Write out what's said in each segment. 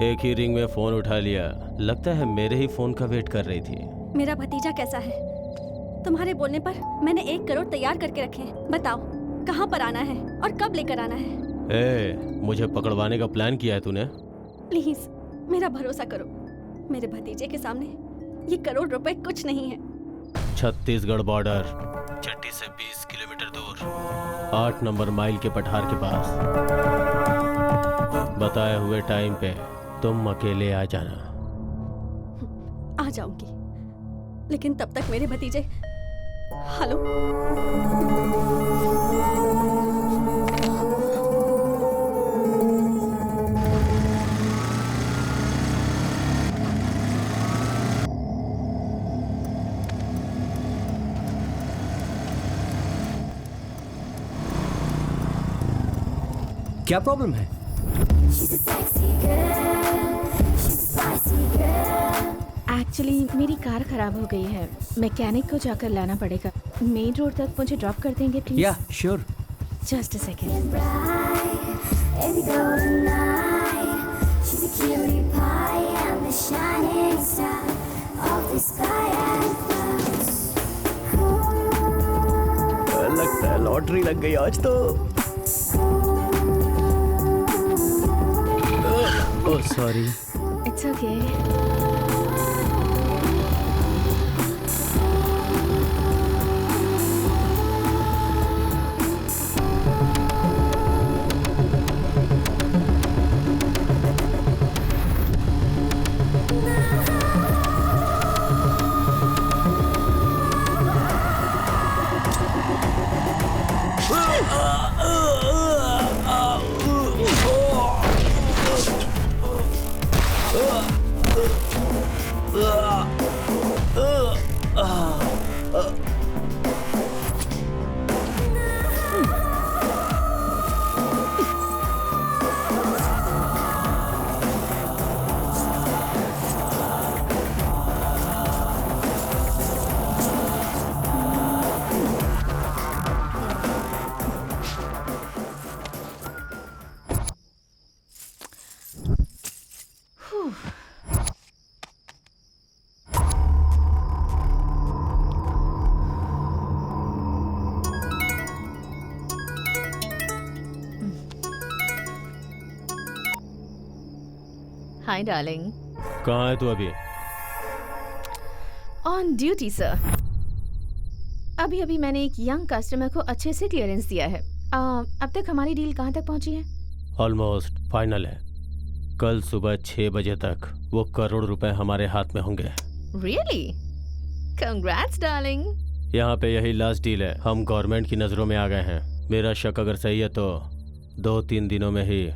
एक ही रिंग में फोन उठा लिया। लगता है मेरे ही फोन का वेट कर रही थी। मेरा भतीजा कैसा है? तुम्हारे बोलने पर मैंने 1 करोड़ तैयार करके रखे हैं। बताओ कहाँ पर आना है और कब लेकर आना है? मुझे पकड़वाने का प्लान किया है तूने? प्लीज मेरा भरोसा करो। मेरे भतीजे के सामने ये 1 करोड़ रुपए कुछ नहीं है। छत्तीसगढ़ बॉर्डर, चट्टी से 20 किलोमीटर दूर, 8 नंबर माइल के पठार के पास। बताए हुए टाइम पे तुम अकेले आ जाना। आ जाऊंगी, लेकिन तब तक मेरे भतीजे। हेलो, क्या प्रॉब्लम है? एक्चुअली मेरी कार खराब हो गई है, मैकेनिक को जाकर लाना पड़ेगा। मेन रोड तक मुझे ड्रॉप कर देंगे प्लीज? या श्योर। Just a second. लगता है लॉटरी लग गई आज तो। Oh sorry. It's okay. Hi darling. कहाँ है तू अभी? On duty sir. अभी मैंने एक यंग कस्टमर को अच्छे से क्लियरेंस दिया है। अब तक हमारी डील कहाँ तक पहुँची है? ऑलमोस्ट फाइनल है। कल सुबह 6 बजे तक वो 1 करोड़ रुपए हमारे हाथ में होंगे। रियली? Congrats darling. यहाँ पे यही लास्ट डील है। हम गवर्नमेंट की नज़रों में आ गए हैं। मेरा शक अगर सही है तो 2-3 दिनों में ही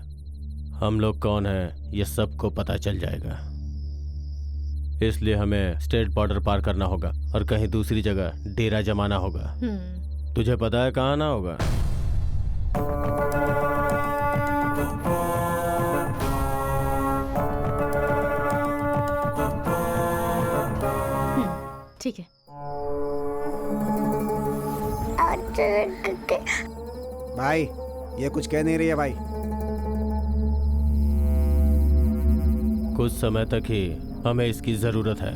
हम लोग कौन हैं ये सबको पता चल जाएगा। इसलिए हमें स्टेट बॉर्डर पार करना होगा और कहीं दूसरी जगह डेरा जमाना होगा। तुझे पता है कहाँ आना होगा? ठीक है। भाई ये कुछ कह नहीं रही है भाई। कुछ समय तक ही हमें इसकी जरूरत है,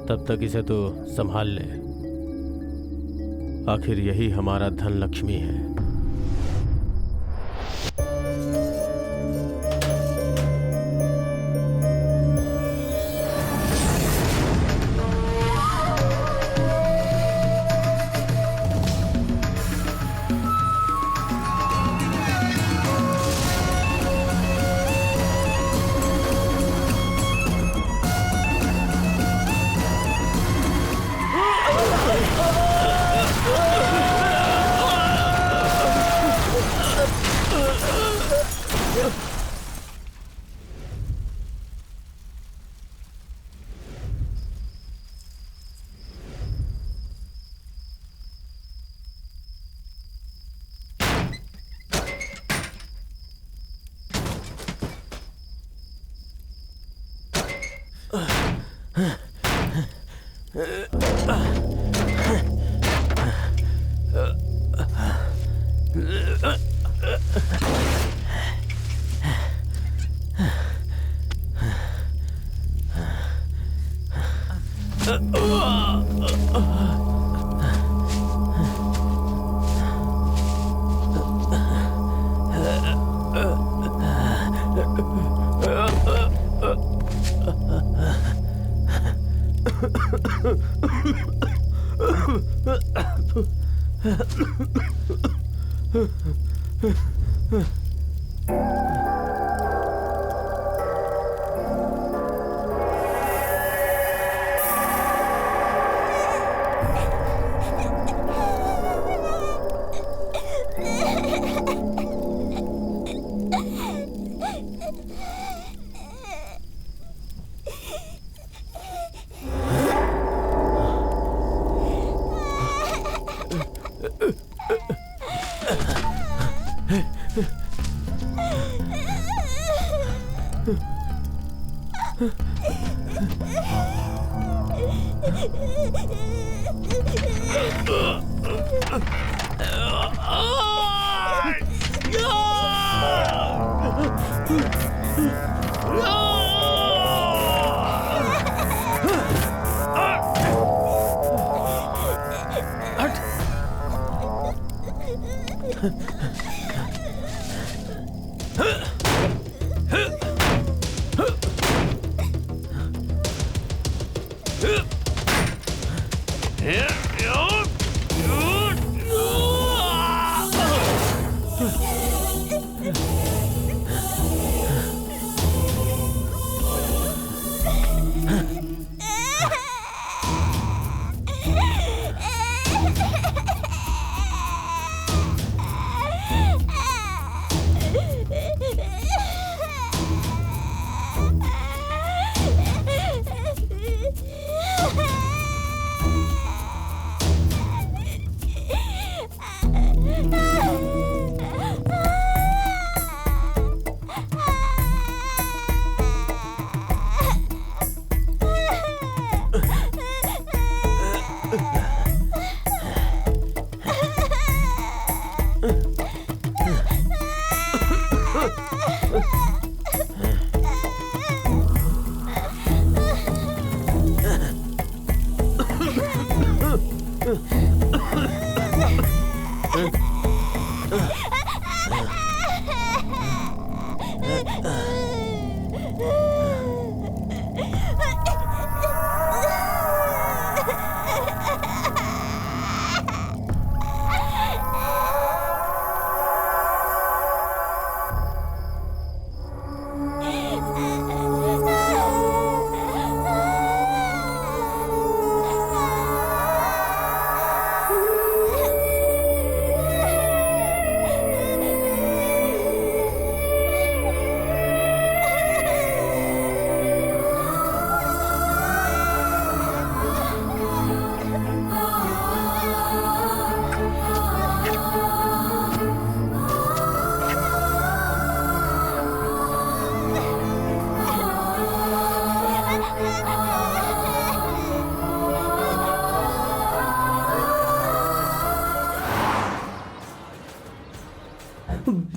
तब तक इसे तो संभाल ले। आखिर यही हमारा धन लक्ष्मी है।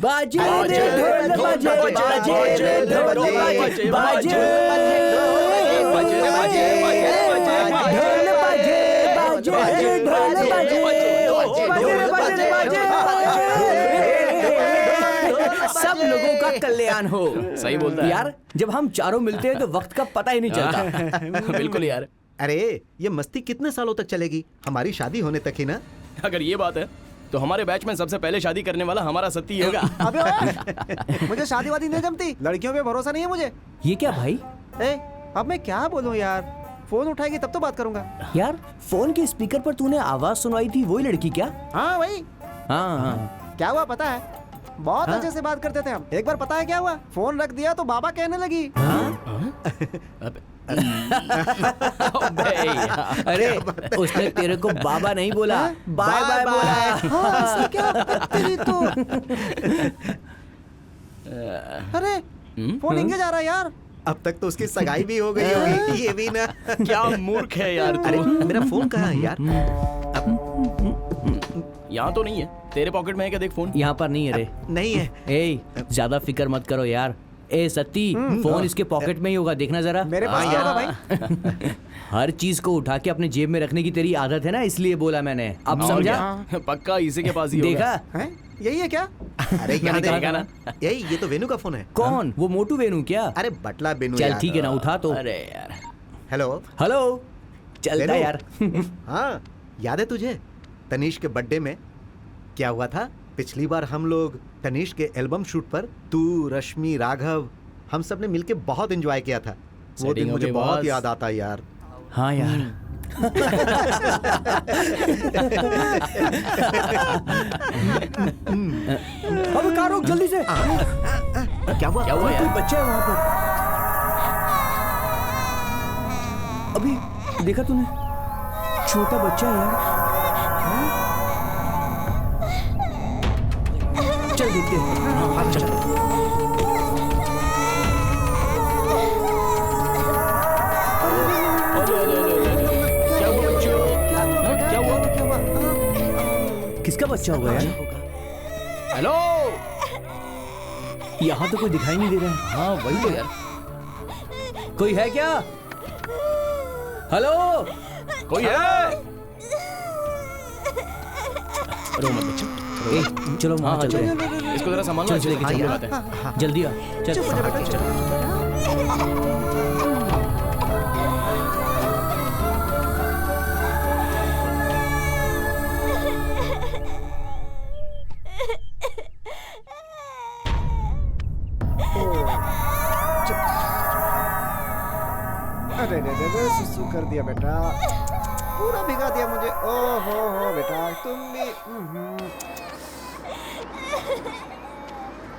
बाजे रे ढोल बाजे बाजे रे ढोल बाजे बाजे बाजे ढोल बाजे बाजे ढोल बाजे बाजे सब लोगों का कल्याण हो। सही बोलता है यार, जब हम चारों मिलते हैं तो वक्त का पता ही नहीं चलता। बिल्कुल यार। अरे ये मस्ती कितने सालों तक चलेगी? हमारी शादी होने तक ही ना। अगर ये बात है तो हमारे बैच में सबसे पहले शादी करने वाला हमारा सत्ती होगा। अबे ओए, मुझे शादी वादी नहीं जमती, लड़कियों पे भरोसा नहीं है मुझे। ये क्या भाई? अब मैं क्या बोलूं यार, फोन उठाएगी तब तो बात करूंगा। यार, फोन के स्पीकर पर तूने आवाज सुनाई थी, वही लड़की क्या? हाँ वही। हाँ। क्या हुआ पता है? बहुत अच्छे से बात करते थे हम। एक बार पता है क्या हुआ? फोन रख दिया तो बाबा कहने लगी। अरे उसने तेरे को बाबा नहीं बोला, बाय बाय बोला है। हाँ, ऐसा क्या तेरी तो। अरे फोन इंगे जा रहा है यार। अब तक तो उसकी सगाई भी हो गई होगी। ये भी ना। क्या मूर्ख है यार अरे तू। मेरा फोन कहाँ है यार? यहाँ तो नहीं है। तेरे पॉकेट में है क्या? देख फोन। यहाँ पर नहीं है रे। नहीं है। ए ज्यादा फिक्र मत करो यार। ए सत्ती, फोन इसके पॉकेट में ही होगा, देखना जरा। मेरे पास हाँ, होगा यार। भाई। हर चीज को उठा के अपने जेब में रखने की तेरी आदत है ना, इसलिए बोला मैंने। अब और समझा? क्या? पक्का इसी के पास ही होगा। देखा? हैं? यही है क्या? अरे मैंने याद कहा है ना। यही, ये तो वेनु का फोन है। कौन? वो मोटू वेणु क्या? अरे बटला बेनू चल यार। ठीक है ना, उठा तो। अरे यार। हेलो। हेलो, चलता वेणु? यार। हाँ, याद है तुझे तनीश के बर्थडे में क्या हुआ था? पिछली बार हम लोग तनीश के एल्बम शूट पर तू, रश्मि, राघव, हम सब ने मिलके बहुत एंजॉय किया था। वो Setting दिन हो मुझे गई बहुत बॉस। याद आता है यार। हाँ यार। अब कार रोक जल्दी से। क्या हुआ? क्या हुआ कोई यार? बच्चा है वहां पर। अभी देखा तूने? छोटा बच्चा है यार। चल देखते हैं। हाँ, चल। क्या हुआ बच्चों? क्या हुआ? किसका बच्चा होगा यार? हेलो। यहाँ तो कोई दिखाई नहीं दे रहा है। हाँ वही तो यार। कोई है क्या? हेलो, कोई है? रो मत बच्चा। ए, चलो वहाँ हाँ चलते हैं। इसको जरा संभालना। चल, चल, हाँ, चल, ये चल। बात है। जल्दी आ, चल। अरे रे रे रे, सुसु कर दिया बेटा, पूरा भिगा दिया मुझे। ओ हो बेटा, तुम भी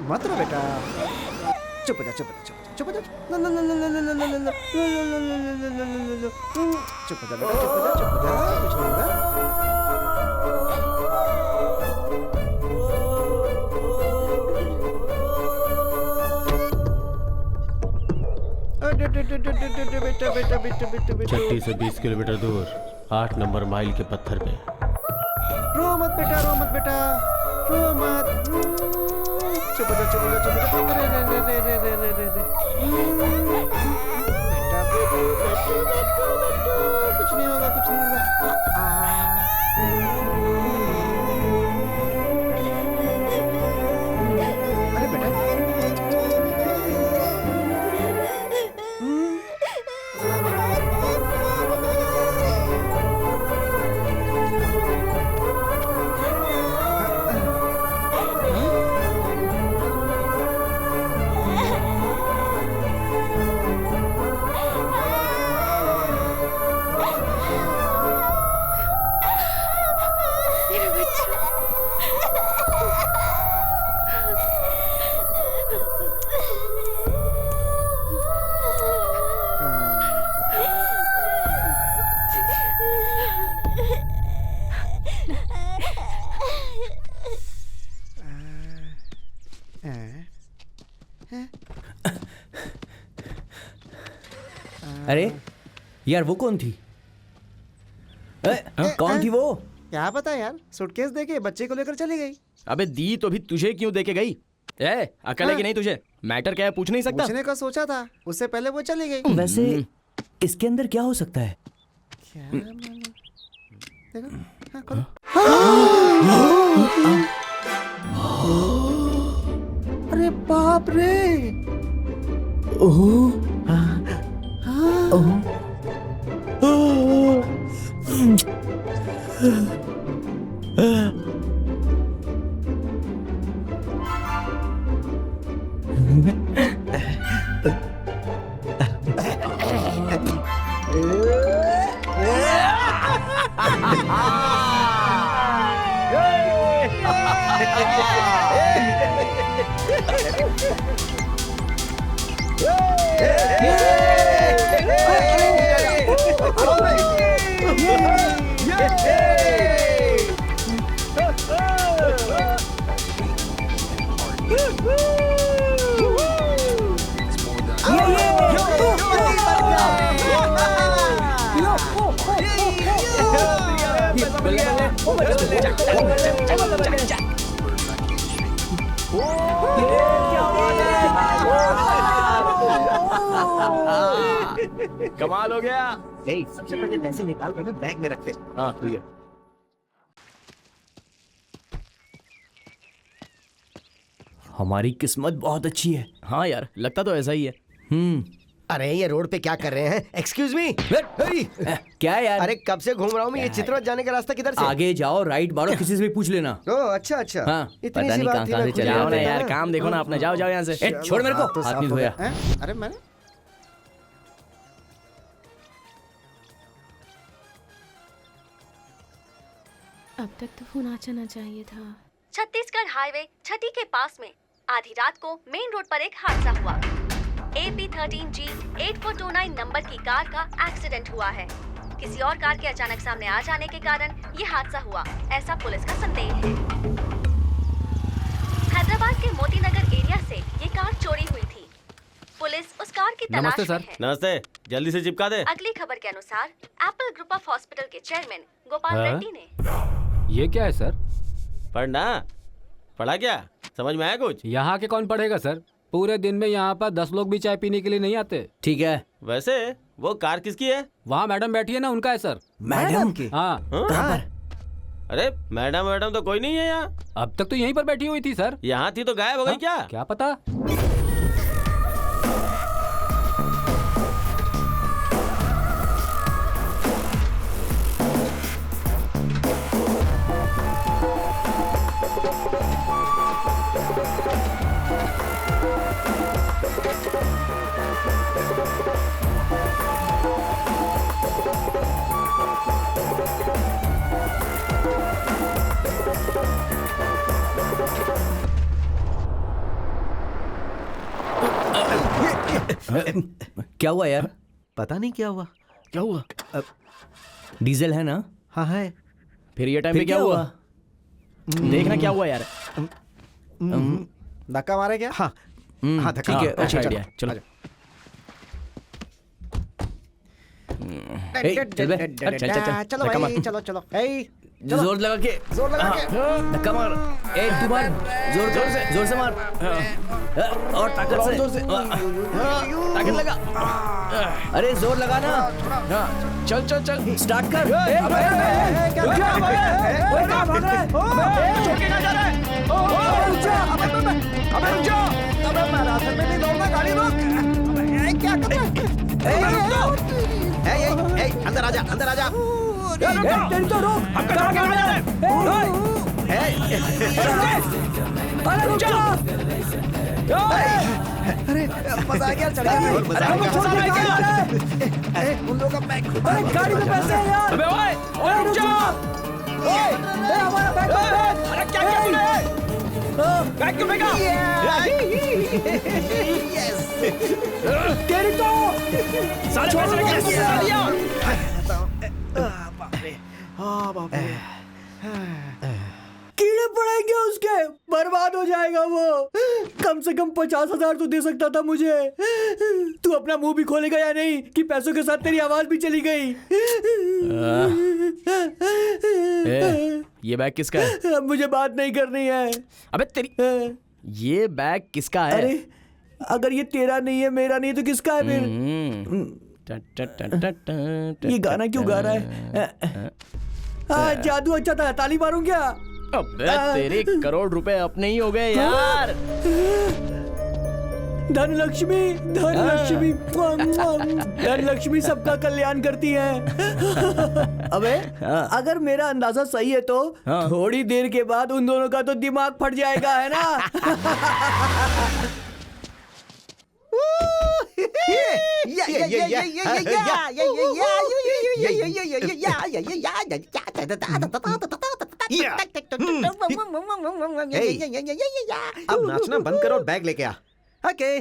मत रो बेटा। चुप हो जा, चुप हो जा, चुप हो जा, चुप हो जा। ला ला ला ला ला ला ला ला ला ला ला ला ला ला ला ला ला। चुप हो जा बेटा, चुप हो जा, चुप हो जा, कुछ नहीं होगा। बेटा बेटा बेटा बेटा बेटा, चट्टी से 20 किलोमीटर दूर 8 नंबर माइल के पत्थर पे। रो मत बेटा, रो मत बेटा, रो मत। चुप हो जा, चुप हो जा, चुप हो जा। अरे रे रे रे रे रे रे रे रे। बेटा बेटा बेटा बेटा, कुछ नहीं होगा, कुछ नहीं होगा। अरे बेटा, अरे यार, वो कौन थी? कौन थी वो? क्या पता यार, सूटकेस देके बच्चे को लेकर चली गई। अबे दी तो भी तुझे क्यों दे के गई? ए, अकल है कि नहीं तुझे? मैटर क्या है पूछ नहीं सकता? पूछने का सोचा था, उससे पहले वो चली गई। वैसे इसके अंदर क्या हो सकता है? क्या मालूम? देखो, हाँ, खोलो। अरे बाप रे, कमाल हो गया। सबसे पहले पैसे निकाल कर बैग में रखते। हाँ ठीक है। हमारी किस्मत बहुत अच्छी है। हाँ यार, लगता तो ऐसा ही है। अरे ये रोड पे क्या कर रहे हैं? Excuse me. क्या यार? अरे कब से घूम रहा हूँ मैं, ये चित्रवत जाने का रास्ता किधर से? आगे जाओ, राइट मारो, किसी से भी पूछ लेना। ओह अच्छा अच्छा। हाँ, इतनी पता सी नहीं बात कहाँ थी, कहाँ मैं से खुद चले ही जाओ ना आता यार, ना। काम देखो ना अपना। जाओ जाओ यहाँ से। छोड़ मेरे को, हाथ तो हाथ साफ नहीं हो धोया। गया। हैं? अरे मैंने अब तक तो फोन आ जाना चाहिए था। छत्तीसगढ़ हाईवे छठी के पास में आधी रात को मेन रोड पर एक हादसा हुआ। AP13G 8429 नंबर की कार का एक्सीडेंट हुआ है। किसी और कार के अचानक सामने आ जाने के कारण ये हादसा हुआ, ऐसा पुलिस का संदेह है। हैदराबाद के मोती नगर एरिया से ये कार चोरी हुई थी। पुलिस उस कार की तलाश में है। नमस्ते, जल्दी से चिपका दे। अगली खबर के अनुसार एप्पल ग्रुप ऑफ हॉस्पिटल के चेयरमैन गोपाल हाँ? रेड्डी ने ये क्या है सर? पढ़ना पढ़ा क्या? समझ में आया कुछ? यहाँ के कौन पढ़ेगा सर? पूरे दिन में यहाँ पर 10 लोग भी चाय पीने के लिए नहीं आते। ठीक है। वैसे वो कार किसकी है? वहाँ मैडम बैठी है ना, उनका है सर। मैडम की? हाँ, हाँ? अरे मैडम तो कोई नहीं है यहाँ। अब तक तो यहीं पर बैठी हुई थी सर। यहाँ थी तो गायब हो गई क्या? क्या पता। क्या हुआ यार? पता नहीं क्या हुआ। क्या हुआ? डीजल है ना? हाँ है। फिर ये टाइम पे क्या हुआ? देखना क्या हुआ यार। धक्का मारे क्या? हाँ हाँ धक्का। ठीक है, अच्छा आइडिया। चलो चल बे, चल, चल। चलो धक्का भाई, मार। चलो चलो। ए, जोर लगा के जोर लगा के। धक्का मार। ए तू मार, जोर से मार। और ताकत से। जोर से। ताकत लगा। अरे जोर लगा ना। हाँ, चल चल चल। स्टार्ट कर। अंदर आजा, अंदर आजा। अरे मजा आ गया, चढ़ा और मजा आएगा। उन लोगों का बैग। गाड़ी में पैसे हैं यार। अबे ओए, ओए रुक जा। हमारा बैग अरे क्या किया तूने? बैग क्यों फेंका? तेरी तो सारे पैसे लेके निकल दिया। कीड़े पड़ेंगे उसके, बर्बाद हो जाएगा वो। कम से कम 50,000 तो दे सकता था मुझे। तू अपना मुंह भी खोलेगा या नहीं कि पैसों के साथ तेरी आवाज भी चली गई? ये बैग किसका है? अब मुझे बात नहीं करनी है। अबे तेरी, ये बैग किसका है? अरे अगर ये तेरा नहीं है, मेरा नहीं है, तो किसका है फिर? ये गाना क्यों गा रहा है? हाँ, जादू अच्छा था, ताली मारूं क्या? अबे तेरे करोड़ रुपए अपने ही हो गए यार। धनलक्ष्मी, धनलक्ष्मी, धनलक्ष्मी सबका कल्याण करती है। अबे अगर मेरा अंदाजा सही है तो थोड़ी देर के बाद उन दोनों का तो दिमाग फट जाएगा, है ना? अब नाचना बंद करो और बैग लेके आ। ओके।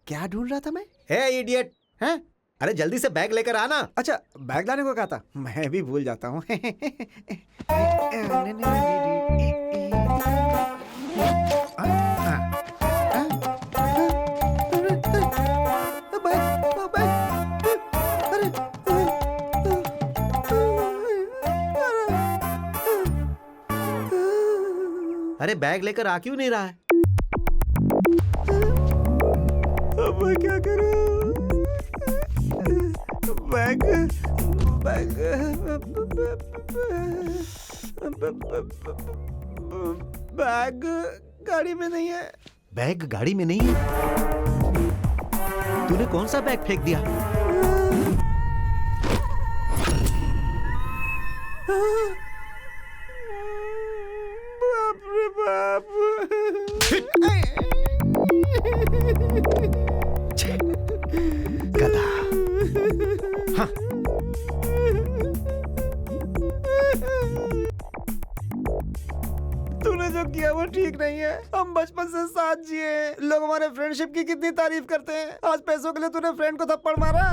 क्या ढूंढ रहा था मैं? हे इडियट, हैं? अरे जल्दी से बैग लेकर आना। अच्छा, बैग लाने को कहा था, मैं भी भूल जाता हूँ। अरे बैग लेकर आ क्यों नहीं रहा है? अब मैं क्या करूं? बैग गाड़ी में नहीं है। बैग गाड़ी में नहीं है? तूने कौन सा बैग फेंक दिया? बाप रे बाप। गधा। हाँ। तूने जो किया वो ठीक नहीं है। हम बचपन से साथ जिए, लोग हमारे फ्रेंडशिप की कितनी तारीफ करते हैं। आज पैसों के लिए तूने फ्रेंड को थप्पड़ मारा।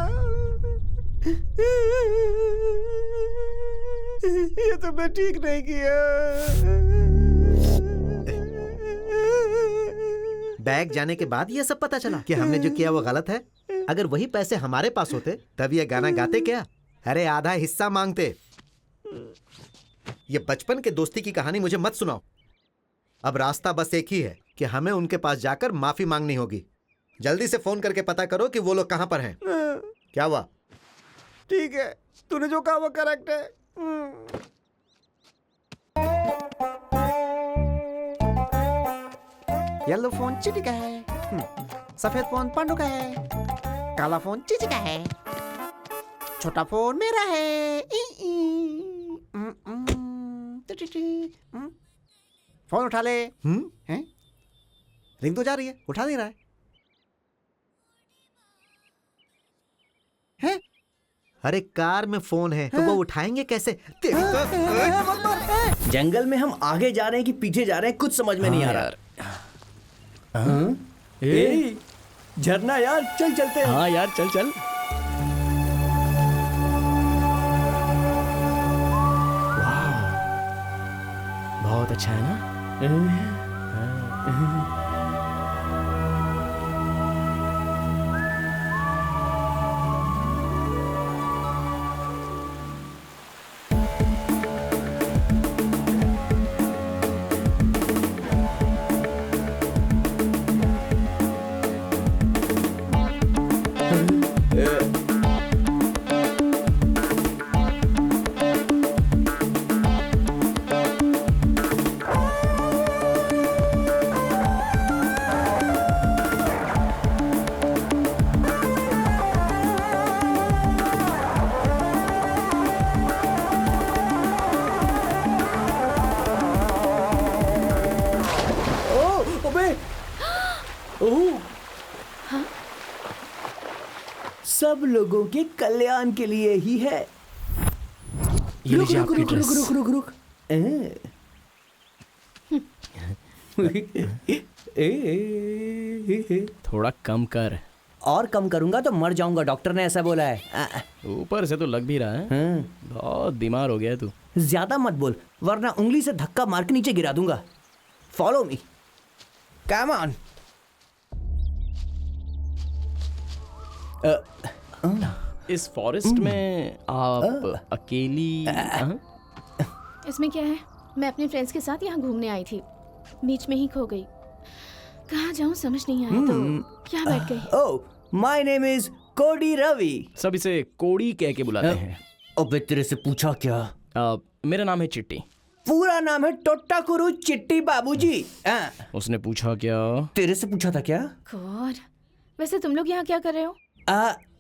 ये तुमने ठीक नहीं किया। बैग जाने के बाद ये सब पता चला कि हमने जो किया वो गलत है। अगर वही पैसे हमारे पास होते तब ये गाना गाते क्या? अरे आधा हिस्सा मांगते। ये बचपन के दोस्ती की कहानी मुझे मत सुनाओ। अब रास्ता बस एक ही है कि हमें उनके पास जाकर माफी मांगनी होगी। जल्दी से फोन करके पता करो कि वो लोग कहां पर हैं। क्या हुआ? ठीक है, तूने जो कहा वो करेक्ट है। येलो फोन चीटी का है, सफेद फोन पांडू का है, काला फोन चीची का है, छोटा फोन मेरा है। फोन उठा ले। हैं? रिंग तो जा रही है, उठा नहीं रहा है। हैं? अरे कार में फोन है तो वो उठाएंगे कैसे? तेरी तो... जंगल में हम आगे जा रहे हैं कि पीछे जा रहे हैं, कुछ समझ में नहीं आ रहा। ए, झरना यार, चल चलते हैं। हाँ यार, चल चल। बहुत अच्छा है ना? सब लोगों के कल्याण के लिए ही है। ये रुक लीजिए रुक आपकी रुक ड्रेस। रुक रुक रुक रुक। थोड़ा कम कर। और कम करूंगा तो मर जाऊंगा, डॉक्टर ने ऐसा बोला है। ऊपर से तो लग भी रहा है। बहुत बीमार हो गया तू। ज्यादा मत बोल वरना उंगली से धक्का मार के नीचे गिरा दूंगा। Follow me, come on. इस फॉरेस्ट में आप अकेली? इसमें क्या है, मैं अपने फ्रेंड्स के साथ यहाँ घूमने आई थी, बीच में ही खो गई। कहाँ जाऊँ समझ नहीं आया तो क्या बैठ गई। ओह, माय नेम इज कोडी रवि। सब इसे कोड़ी कह के बुलाते हैं। अबे तेरे से पूछा क्या? मेरा नाम है चिट्टी। पूरा नाम है टोट्टाकुरु चिट्टी बाबूजी। उसने पूछा क्या? तेरे से पूछा था क्या? गॉड, वैसे तुम लोग यहाँ क्या कर रहे हो?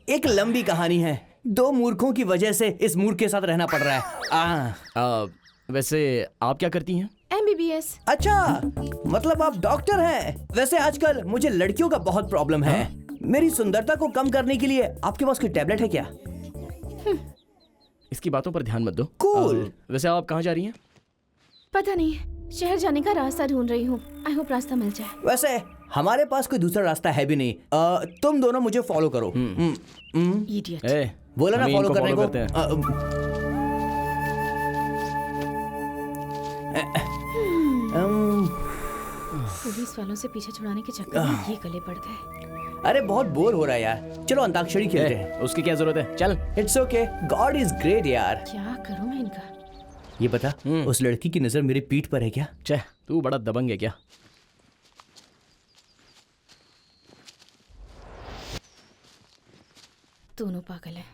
एक लंबी कहानी है। दो मूर्खों की वजह से इस मूर्ख के साथ रहना पड़ रहा है। वैसे आप क्या करती हैं? MBBS। अच्छा, मतलब आप डॉक्टर हैं। वैसे आजकल मुझे लड़कियों का बहुत प्रॉब्लम है। मेरी सुंदरता को कम करने के लिए आपके पास कोई टैबलेट है क्या? इसकी बातों पर ध्यान मत दो। कूल। वैसे आप कहाँ जा रही हैं? पता नहीं, शहर जाने का रास्ता ढूंढ रही हूँ। आई होप रास्ता मिल जाए। वैसे हमारे पास कोई दूसरा रास्ता है भी नहीं। तुम दोनों मुझे फॉलो करो। इडियट। ए, बोला ना हम ही फॉलो इनको करने follow को। करते हैं। पुलिस वालों से पीछे छुड़ाने के चक्कर में ये गले पड़ गए। अरे बहुत बोर हो रहा है यार, चलो अंताक्षरी खेलते हैं। उसकी क्या जरूरत है, चल। It's okay, God is great यार। क्या करूं मैं इनका? ये बता, उस लड़की की नजर मेरी पीठ पर है क्या? छे, तू बड़ा दबंग है क्या? दोनों पागल है।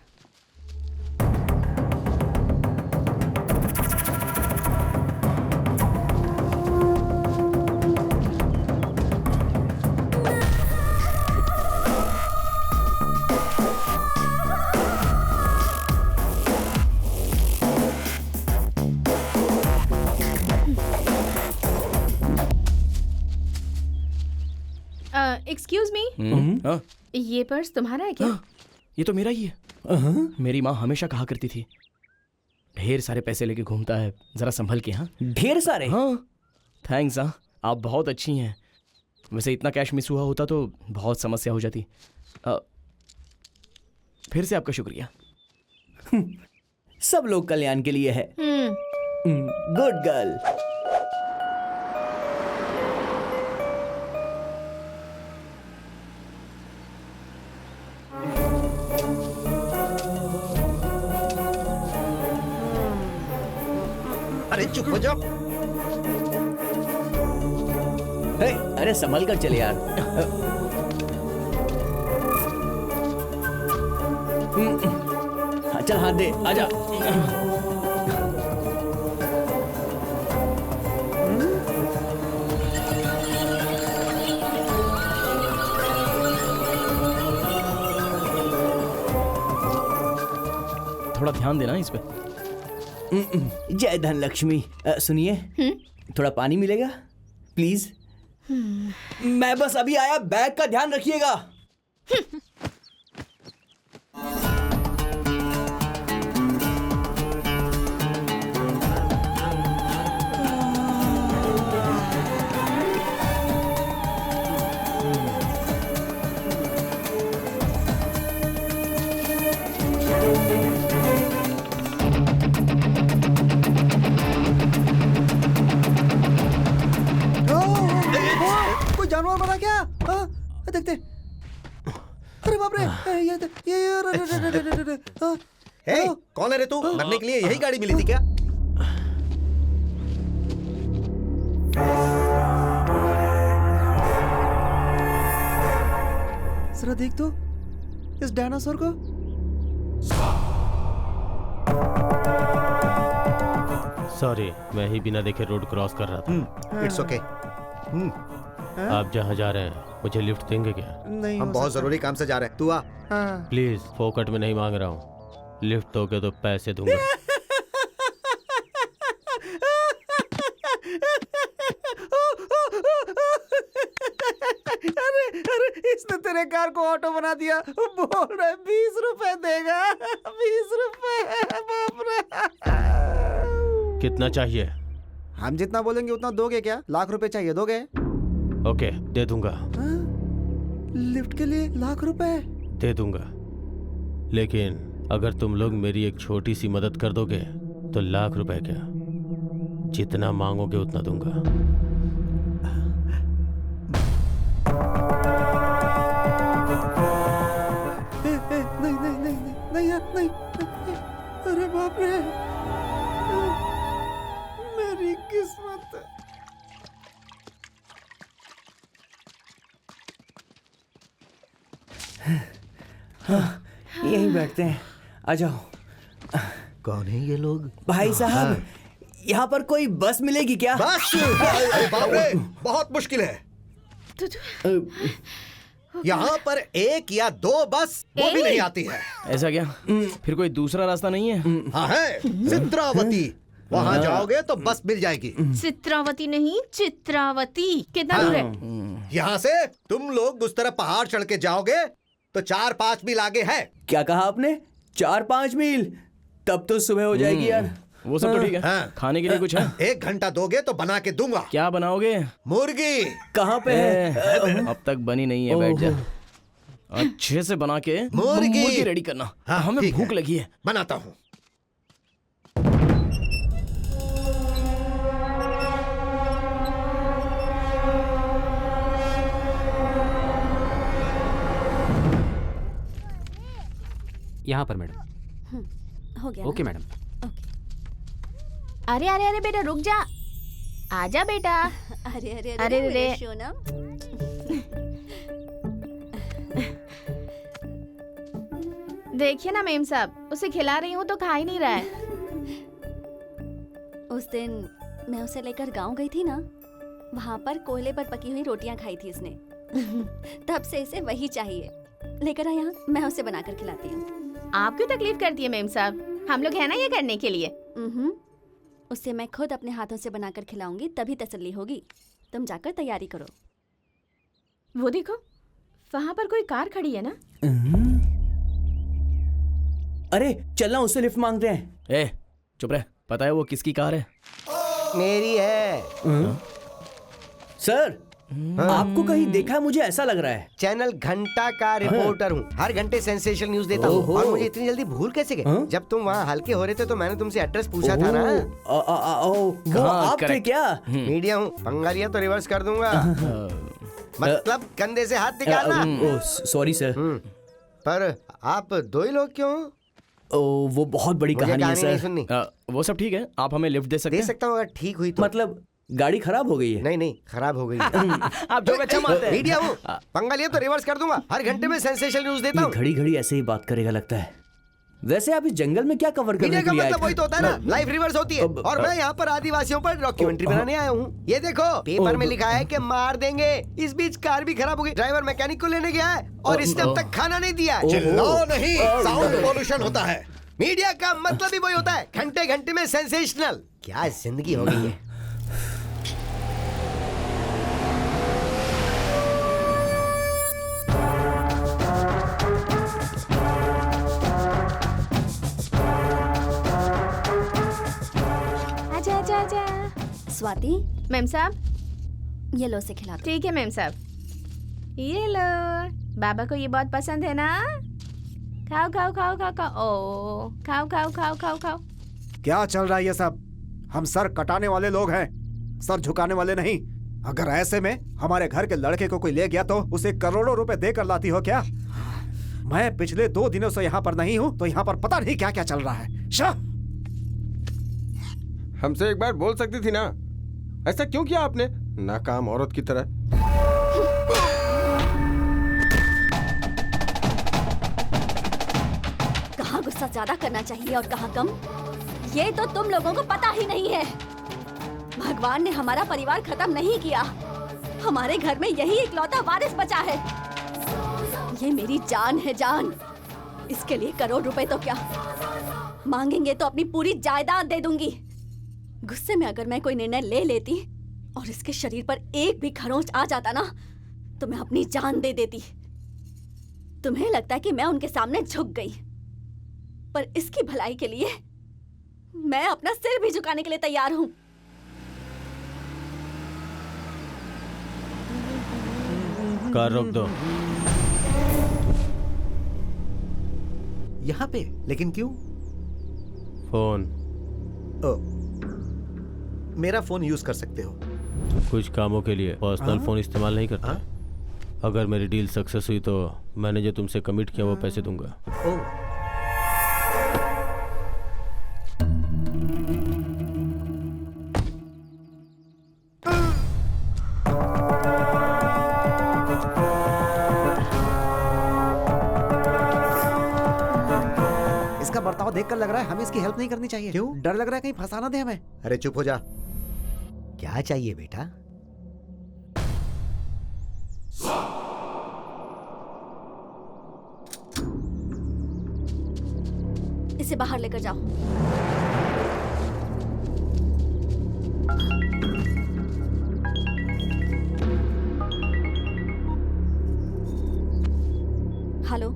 एक्सक्यूज मी, हाँ? ये पर्स तुम्हारा है क्या? ये तो मेरा ही है। मेरी माँ हमेशा कहा करती थी, ढेर सारे पैसे लेके घूमता है, जरा संभल के। हाँ, ढेर सारे? हाँ, थैंक्स। हाँ, आप बहुत अच्छी हैं। वैसे इतना कैश मिस हुआ होता तो बहुत समस्या हो जाती। फिर से आपका शुक्रिया। सब लोग कल्याण के लिए है। Good girl. अरे चुप हो जाओ। अरे संभल कर चले यार। हाँ, चल हाथ दे, आजा। थोड़ा ध्यान देना इस पे। जय धन लक्ष्मी। सुनिए, थोड़ा पानी मिलेगा प्लीज? मैं बस अभी आया, बैग का ध्यान रखिएगा। कोई जानवर बना क्या? देखते। अरे बाप रे, हे, कौन है रे तू? मरने के लिए यही गाड़ी मिली थी क्या? जरा देख तो इस डायनासोर को। सॉरी, मैं ही बिना देखे रोड क्रॉस कर रहा था। It's okay. आप जहाँ जा रहे हैं मुझे लिफ्ट देंगे क्या? नहीं, हम बहुत जरूरी काम से जा रहे हैं, तू आ। प्लीज, फोकट में नहीं मांग रहा हूँ। लिफ्ट दोगे तो पैसे दूंगा। अरे इसने तेरे कार को ऑटो बना दिया। बोल रहा है 20 रुपए देगा। 20 रुपए, बाप रे। कितना चाहिए? हम जितना बोलेंगे उतना दोगे क्या? लाख रुपए चाहिए, दोगे? ओके, दे दूंगा। लिफ्ट के लिए लाख रुपए? दे दूंगा, लेकिन अगर तुम लोग मेरी एक छोटी सी मदद कर दोगे तो लाख रुपए क्या, जितना मांगोगे उतना दूंगा। नहीं नहीं नहीं नहीं नहीं यार, नहीं। अरे बाप रे, मेरी किस्मत। यहीं बैठते हैं, आ जाओ। कौन है ये लोग? भाई साहब, यहाँ पर कोई बस मिलेगी क्या? बस? अरे बाप रे, बहुत मुश्किल है। यहाँ पर एक या दो बस वो भी नहीं आती है। ऐसा क्या? फिर कोई दूसरा रास्ता नहीं है? हाँ है, चित्रावती। वहाँ जाओगे तो बस मिल जाएगी। चित्रावती नहीं, चित्रावती। कितना दूर है? यहाँ से तुम लोग उस तरफ पहाड़ चढ़ के जाओगे तो 4-5 मील आगे है। क्या कहा आपने? 4-5 मील? तब तो सुबह हो जाएगी यार। वो सब तो ठीक है। हाँ। खाने के लिए कुछ है? 1 घंटा दोगे तो बना के दूंगा। क्या बनाओगे? मुर्गी। कहाँ पे है? अब तक बनी नहीं है, बैठ जा। अच्छे से बना के मुर्गी रेडी करना। हाँ, हमें ठीक भूख है। लगी है। बनाता हूँ। यहाँ पर मैडम। हो गया ओके ना? मैडम। अरे अरे अरे बेटा रुक जा, आजा बेटा। अरे अरे अरे, मेरे अरे। सोनम। देखिए ना मेम साहब, उसे खिला रही हूँ तो खा ही नहीं रहा है। उस दिन मैं उसे लेकर गांव गई थी ना, वहाँ पर कोयले पर पकी हुई रोटियां खाई थी इसने। तब से इसे वही चाहिए। लेकर आ यहाँ, मैं उसे बनाकर खिलाती हूँ। आप क्यों तकलीफ करती है मेम साहब, हम लोग है ना ये करने के लिए। उसे मैं खुद अपने हाथों से बनाकर खिलाऊंगी, तभी तसल्ली होगी। तुम जाकर तैयारी करो। वो देखो, वहाँ पर कोई कार खड़ी है ना। अरे चलना, उससे लिफ्ट मांगते हैं। ए चुप रह, पता है वो किसकी कार है? मेरी है। सर, आपको कहीं देखा है? मुझे ऐसा लग रहा है। चैनल घंटा का रिपोर्टर हूँ, हर घंटे सेंसेशनल न्यूज देता हूँ। और मुझे इतनी जल्दी भूल कैसे गए? जब तुम वहाँ हल्के हो रहे थे तो मैंने तुमसे एड्रेस पूछा था ना। वो आप थे correct। क्या? मीडिया हूँ, पंगा लिया तो रिवर्स कर दूंगा। मतलब कंधे से हाथ निकालना। Sorry sir. पर आप 2 ही लोग क्यों? वो बहुत बड़ी मुझे कहानी है कहानी नहीं सर। सुननी। वो सब ठीक है, आप हमें लिफ्ट दे सकते दे हैं? सकता हूँ अगर ठीक हुई तो। मतलब गाड़ी खराब हो गई है? नहीं, खराब हो गई। आप जो अच्छा मानते हैं। मीडिया हूँ, पंगा लिया तो रिवर्स कर दूंगा। हर घंटे में सेंसेशनल न्यूज देता हूँ। घड़ी घड़ी ऐसे ही बात करेगा लगता है। वैसे आप इस जंगल में क्या कवर करने मीडिया के का लिए आए मतलब वही थे? तो होता है ना, लाइफ रिवर्स होती है। और मैं यहाँ पर आदिवासियों पर डॉक्यूमेंट्री बनाने आया हूँ। ये देखो, पेपर में लिखा है कि मार देंगे। इस बीच कार भी खराब हो गई, ड्राइवर मैकेनिक को लेने गया है और इसने अब तक खाना नहीं दिया। चिल्लाओ नहीं, साउंड पोल्यूशन होता है। मीडिया का मतलब ही वही होता है, घंटे घंटे में सेंसेशनल। क्या जिंदगी हो गई है। आजा आजा आजा। स्वाति, मेम साहब, ये लो से खिला दो। ठीक है मेम साहब, ये लो। बाबा को ये बहुत पसंद है ना। खाओ खाओ खाओ खाओ खाओ। ओ खाओ खाओ खाओ खाओ खाओ। क्या चल रहा है ये सब? हम सर कटाने वाले लोग हैं, सर झुकाने वाले नहीं। अगर ऐसे में हमारे घर के लड़के को कोई ले गया तो उसे करोड़ों रुपए देकर लाती हो क्या? मैं पिछले 2 दिनों से यहाँ पर नहीं हूँ तो यहाँ पर पता नहीं क्या क्या चल रहा है। शाह! हमसे एक बार बोल सकती थी ना, ऐसा क्यों किया आपने नाकाम औरत की तरह? कहाँ गुस्सा ज्यादा करना चाहिए और कहाँ कम, ये तो तुम लोगों को पता ही नहीं है। भगवान ने हमारा परिवार खत्म नहीं किया, हमारे घर में यही इकलौता वारिस बचा है। ये मेरी जान है, जान। इसके लिए करोड़ रुपए तो क्या, मांगेंगे तो अपनी पूरी जायदाद दे दूंगी। गुस्से में अगर मैं कोई निर्णय ले लेती और इसके शरीर पर एक भी खरोंच आ जाता ना, तो मैं अपनी जान दे देती। तुम्हें लगता है कि मैं उनके सामने झुक गई, पर इसकी भलाई के लिए मैं अपना सिर भी झुकाने के लिए तैयार हूँ। कार रोक दो। यहाँ पे? लेकिन क्यों? फोन। ओ, मेरा फोन यूज कर सकते हो। कुछ कामों के लिए पर्सनल फोन इस्तेमाल नहीं करता। अगर मेरी डील सक्सेस हुई तो मैंने जो तुमसे कमिट किया वो पैसे दूंगा। इसका बर्ताव देखकर लग रहा है हमें इसकी हेल्प नहीं करनी चाहिए। क्यों? डर लग रहा है कहीं फंसा ना दे हमें। अरे चुप हो जा। क्या चाहिए बेटा? इसे बाहर लेकर जाओ। हेलो।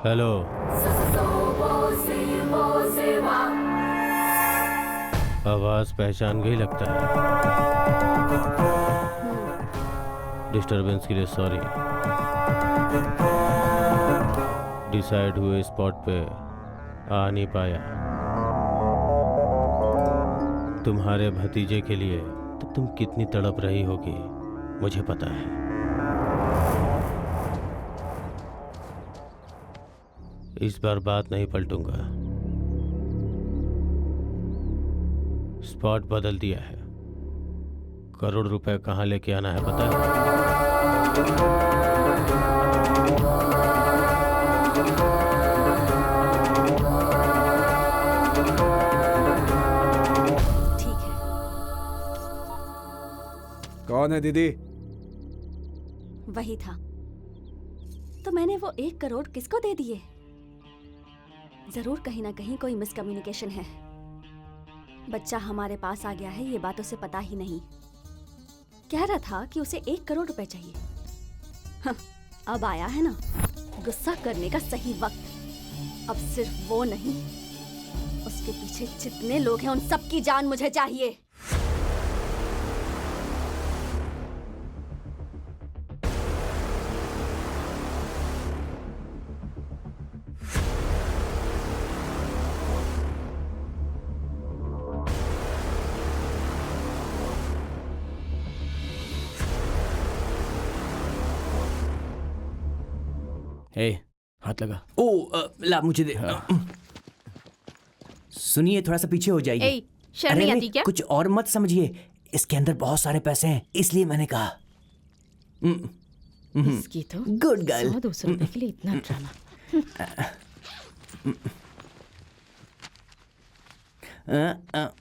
हेलो। आवाज पहचान गई लगता है। डिस्टरबेंस के लिए सॉरी। डिसाइड हुए स्पॉट पे आ नहीं पाया। तुम्हारे भतीजे के लिए तो तुम कितनी तड़प रही होगी मुझे पता है। इस बार बात नहीं पलटूंगा। स्पॉट बदल दिया है। करोड़ रुपए कहाँ लेके आना है पता है? ठीक है। कौन है दीदी? वही था। तो मैंने वो 1 करोड़ किसको दे दिए? जरूर कहीं ना कहीं कोई मिसकम्युनिकेशन है। बच्चा हमारे पास आ गया है ये बात उसे पता ही नहीं। कह रहा था कि उसे 1 करोड़ रुपए चाहिए। हाँ, अब आया है ना गुस्सा करने का सही वक्त। अब सिर्फ वो नहीं, उसके पीछे जितने लोग हैं उन सबकी जान मुझे चाहिए। ए, हाथ लगा। ला मुझे दे। सुनिए थोड़ा सा पीछे हो जाइए। ए, शर्म नहीं आती क्या? कुछ और मत समझिए, इसके अंदर बहुत सारे पैसे हैं इसलिए मैंने कहा। इसकी तो गुड गर्ल। 100-200 रुपए के लिए इतना ड्रामा। हाँ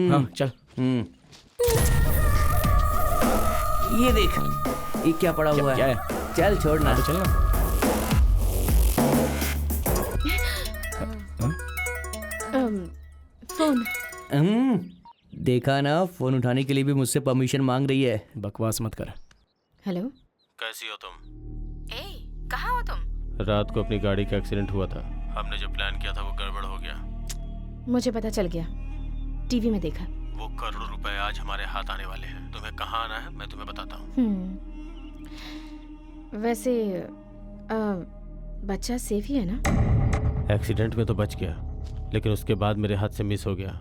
हाँ चल। ये देख, ये क्या पड़ा हुआ क्या है? है? चल छोड़ना। तो चलना। फोन। देखा ना, फोन उठाने के लिए भी मुझसे परमिशन मांग रही है। बकवास मत कर। हेलो। कैसी हो तुम? ए, कहाँ हो तुम? रात को अपनी गाड़ी का एक्सीडेंट हुआ था। हमने जो प्लान किया था वो गड़बड़ हो गया। मुझे पता चल गया, टीवी में देखा। वो करोड़ रुपए आज हमारे हाथ आने वाले हैं। तुम्हें कहाँ आना है मैं तुम्हें बताता हूँ। वैसे बच्चा सेफ ही है ना? एक्सीडेंट में तो बच गया, लेकिन उसके बाद मेरे हाथ से मिस हो गया।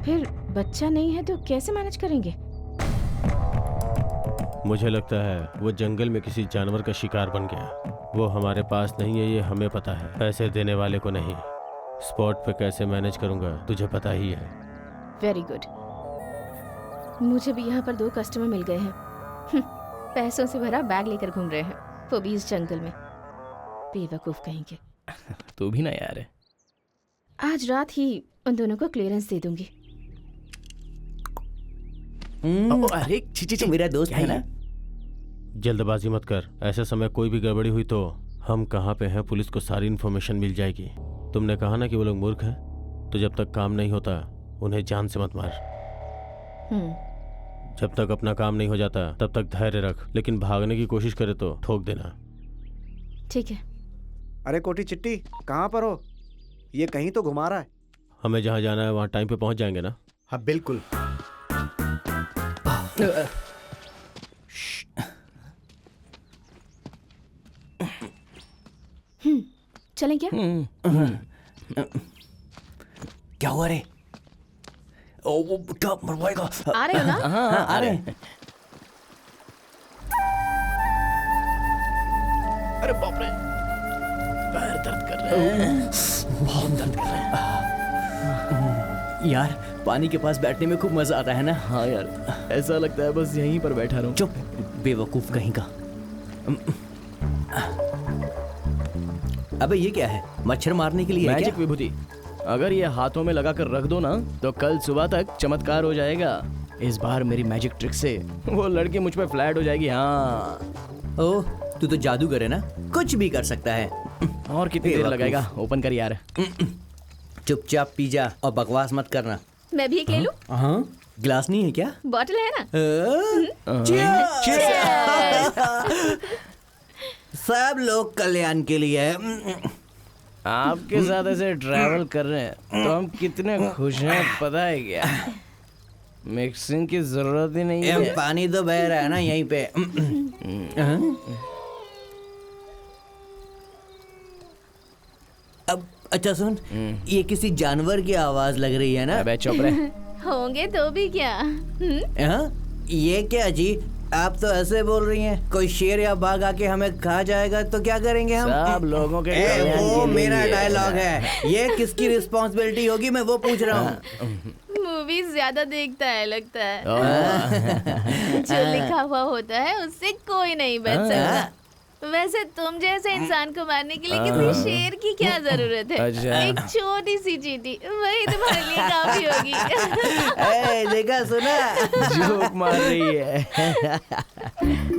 फिर बच्चा नहीं है तो कैसे मैनेज करेंगे? मुझे लगता है वो जंगल में किसी जानवर का शिकार बन गया। वो हमारे पास नहीं है ये हमें पता है, पैसे देने वाले को नहीं। स्पॉट पे कैसे मैनेज करूंगा तुझे पता ही है। Very good. मुझे भी यहाँ पर 2 कस्टमर मिल गए हैं। पैसों से भरा बैग लेकर घूम रहे हैं, वो भी इस जंगल में। बेवकूफ कहेंगे। तू भी ना यार है। आज रात ही उन दोनों को क्लियरेंस दे दूंगी। अरे ची मेरा दोस्त है ना। जल्दबाजी मत कर। ऐसे समय कोई भी गड़बड़ी हुई तो हम कहाँ पे हैं पुलिस को सारी इन्फॉर्मेशन मिल जाएगी। तुमने कहा ना कि वो लोग मूर्ख हैं, तो जब तक काम नहीं होता उन्हें जान से मत मार। जब तक अपना काम नहीं हो जाता तब तक धैर्य रख, लेकिन भागने की कोशिश करे तो ठोक देना। ठीक है। अरे कोठी चिट्टी, कहाँ पर हो? ये कहीं तो घुमा रहा है। हमें जहाँ जाना है वहाँ टाइम पे पहुँच जाएंगे ना? हाँ बिल्कुल। चलें क्या? क्या हुआ रे? ओ वो बुढ़ा मरवाएगा। आ रहे हो ना? हाँ आ रहे हैं। अरे बाप रे, पैर दर्द कर रहे हैं, बहुत दर्द कर रहे हैं। यार पानी के पास बैठने में खूब मजा आता है ना। हाँ यार, ऐसा लगता है बस यहीं पर बैठा रहूं। चुप बेवकूफ कहीं का। अबे ये क्या है? मच्छर मारने के लिए है मैजिक क्या? विभूति। अगर ये हाथों में लगाकर रख दो ना तो कल सुबह तक चमत्कार हो जाएगा। इस बार मेरी मैजिक ट्रिक से वो लड़की मुझ पे फ्लैट हो जाएगी। हाँ। ओह तू तो जादूगर है ना, कुछ भी कर सकता है। और कितनी देर लगाएगा? ओपन कर यार। चुपचाप पी जा और बकवास मत करना। मैं भी एक ले लूं? हाँ, ग्लास नहीं है क्या? बॉटल है ना? सब लोग कल्याण के लिए है। आपके साथ ऐसे ट्रैवल कर रहे हैं तो हम कितने खुश हैं पता है क्या? मिक्सिंग की जरूरत ही नहीं है। पानी तो बह रहा है ना यहीं पे। अब अच्छा सुन, ये किसी जानवर की आवाज लग रही है ना? अबे चुप रहे। होंगे तो भी क्या? ये क्या जी, आप तो ऐसे बोल रही हैं कोई शेर या बाघ आके हमें खा जाएगा तो क्या करेंगे हम? सब लोगों के वो मेरा डायलॉग है, ये किसकी रिस्पॉन्सिबिलिटी होगी मैं वो पूछ रहा हूँ। मूवीज ज्यादा देखता है लगता है। जो लिखा हुआ होता है उससे कोई नहीं बच सकता। वैसे तुम जैसे इंसान को मारने के लिए किसी शेर की क्या जरूरत है? एक छोटी सी चींटी वही तुम्हारे लिए काफी होगी। देखा सुना, जोक मार रही है।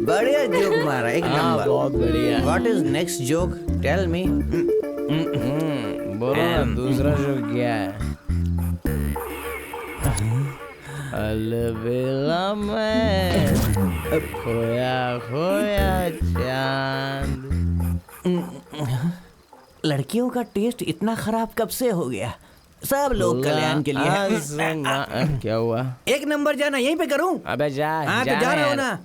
बढ़िया जोक मारा, एक नंबर। बहुत बढ़िया। What is next joke? Tell me. बोलो ना दूसरा जोक क्या है? अलबेला में खोया खोया चांद। लड़कियों का टेस्ट इतना खराब कब से हो गया? सब लोग कल्याण के लिए हैं। क्या हुआ? एक नंबर जाना, यहीं पे करूं? अबे जा। हाँ तो जा रहा हूं ना।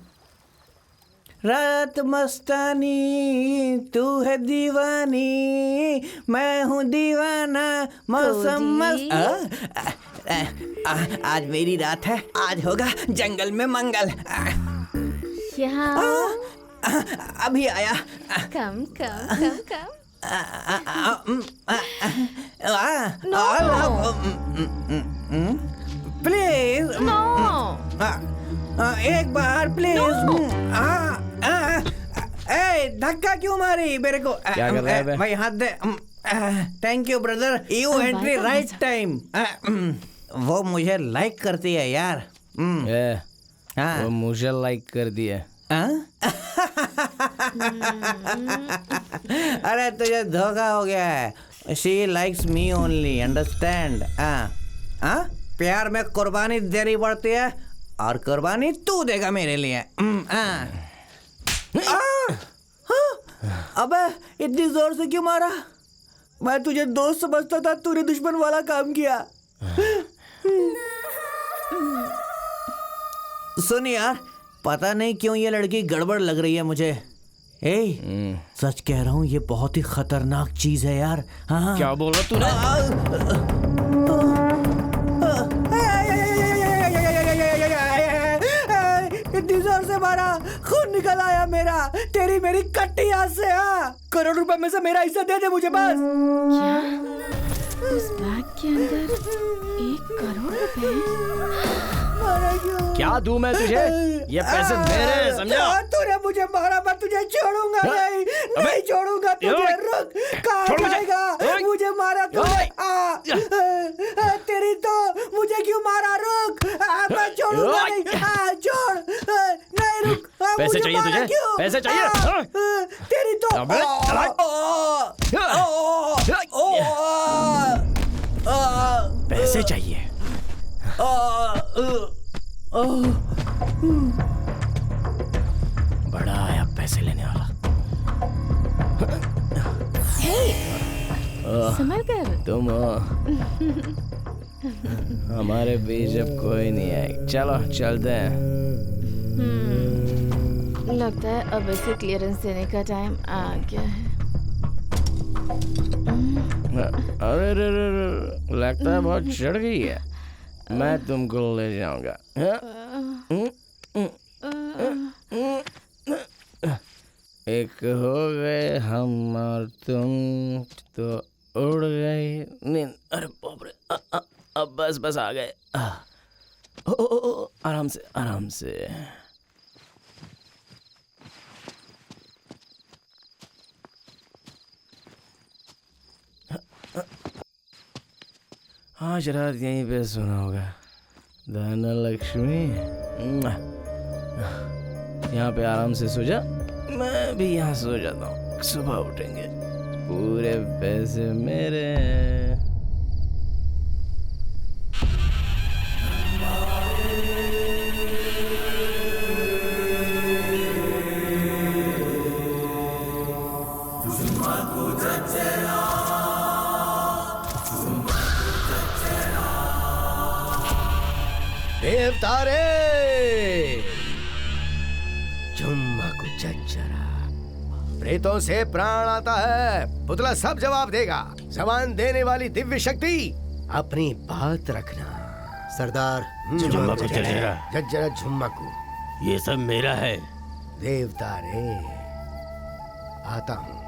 रात मस्तानी तू है दीवानी, मैं हूँ दीवाना, मौसम मस्त। आज मेरी रात है, आज होगा जंगल में मंगल। अभी आया। कम कम कम कम। प्लीज एक बार प्लीज। धक्का क्यों मारी मेरे को? क्या कर रहा है बे? भाई हाथ दे। Thank you brother, you entry right time. वो मुझे लाइक करती है यार। वो मुझे लाइक कर दिया। अरे तुझे धोखा हो गया है। She likes me only, understand? प्यार में कुर्बानी देनी पड़ती है और कुर्बानी तू देगा मेरे लिए। अबे इतनी जोर से क्यों मारा? मैं तुझे दोस्त समझता था, तूने दुश्मन वाला काम किया। सुन यार, पता नहीं क्यों ये लड़की गड़बड़ लग रही है मुझे। सच कह रहा हूँ, ये बहुत ही खतरनाक चीज है यार। हाँ क्या बोला तूने? इतनी जोर से मारा, खून निकल आया मेरा। तेरी मेरी कट्टी हाथ से। करोड़ रुपए में से मेरा हिस्सा दे दे मुझे बस। क्या? उस बैग के अंदर 1 करोड़ रुपए? क्या दूं मैं तुझे? ये पैसे मेरे हैं, समझा? तूने मुझे मारा, मैं तुझे छोड़ूंगा नहीं, नहीं छोड़ूंगा तुझे। रुक, कहाँ जाएगा? मुझे मारा तूने। तेरी तो मुझे क्यों मारा? रुक, मैं छोड़ूंगा नहीं। छोड़, नहीं रुक। पैसे चाहिए तुझे? पैसे चाहिए? तेरी तो पैसे चाहिए? बड़ा आया पैसे लेने वाला। संभल कर। तुम हमारे बीच अब कोई नहीं है। चलो चलते हैं। लगता है अब इसे क्लियरेंस देने का टाइम आ गया है। अरे लगता है बहुत चढ़ गई है। मैं तुमको ले जाऊंगा। एक हो गए हम और तुम तो उड़ गई नींद। अरे बाप रे, अब बस आ गए। आराम से आराम से। आज रात यहीं पे सोना होगा। धनलक्ष्मी, यहाँ पे आराम से सो जा। मैं भी यहाँ सो जाता हूँ, सुबह उठेंगे। पूरे पैसे मेरे हैं। देवतारे झुम्मकु चच्चरा। प्रेतों से प्राण आता है, पुतला सब जवाब देगा। जबान देने वाली दिव्य शक्ति, अपनी बात रखना। सरदार झुम्मकु चच्चरा। चच्चरा झुम्मकु, ये सब मेरा है। देवतारे आता हूँ,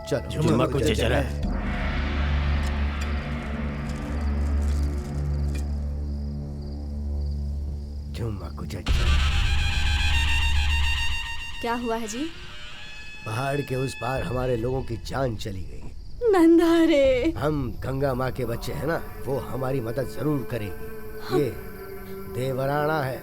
चलो। झुम्मकु चच्चरा। झुम्मकु चच्चरा। क्या हुआ है जी? पहाड़ के उस पार हमारे लोगों की जान चली गई। नंदारे, हम गंगा माँ के बच्चे हैं ना, वो हमारी मदद जरूर करेगी। ये देवराना है।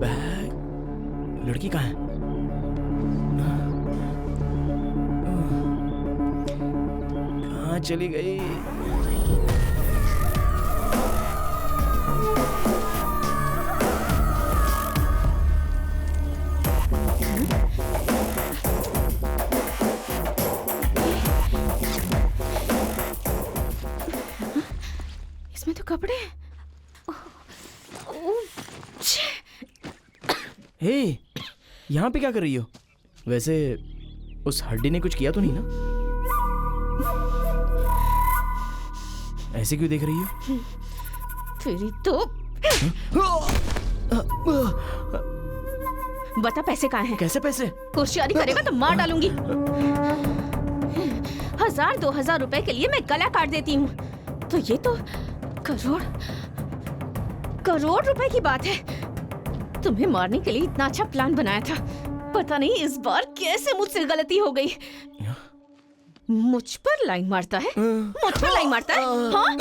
बैग, लड़की कहाँ है? कहाँ चली गई? इसमें तो कपड़े हैं। हे, यहाँ पे क्या कर रही हो? वैसे उस हड्डी ने कुछ किया तो नहीं ना? ऐसे क्यों देख रही हो? तेरी तो बता पैसे कहाँ हैं? कैसे पैसे? होशियारी करेगा तो मार डालूंगी। 1000-2000 रुपए के लिए मैं गला काट देती हूँ, तो ये तो करोड़ रुपए की बात है। तुम्हें मारने के लिए इतना अच्छा प्लान बनाया था, पता नहीं इस बार कैसे मुझसे गलती हो गई। मुझ पर लाइन मारता है, मुझ पर लाइन मारता है। हाँ?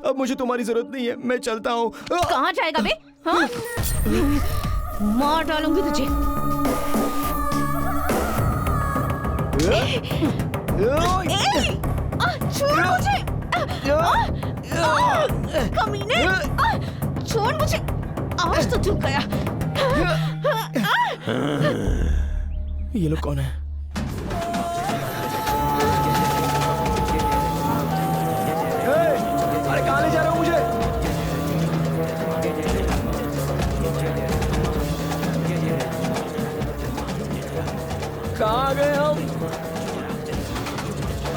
अब मुझे तुम्हारी जरूरत नहीं है, मैं चलता हूँ। कहाँ जाएगा बे? हाँ? मार डालूंगी तुझे। छोड़ मुझे। कमीने, छोड़ मुझे। आज तो झुक गया। ये लोग कौन है? अरे कहाँ ले जा रहे हो मुझे? कहाँ आ गए हम?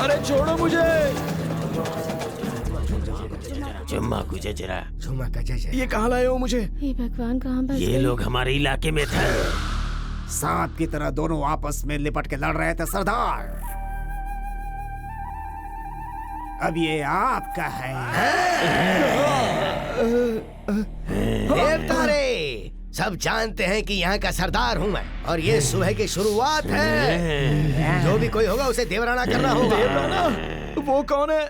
अरे छोड़ो मुझे। जुम्मा को जजरा, ये कहाँ लाए हो मुझे? हे भगवान, कहाँ बच ये गए? लोग हमारे इलाके में थे। सांप की तरह दोनों आपस में लिपट के लड़ रहे थे सरदार। अब ये आपका है। देवतारे, सब जानते हैं कि यहाँ का सरदार हूँ मैं, और ये सुबह की शुरुआत है। जो भी कोई होगा उसे देवराना करना होगा। देवराना? वो कौन है?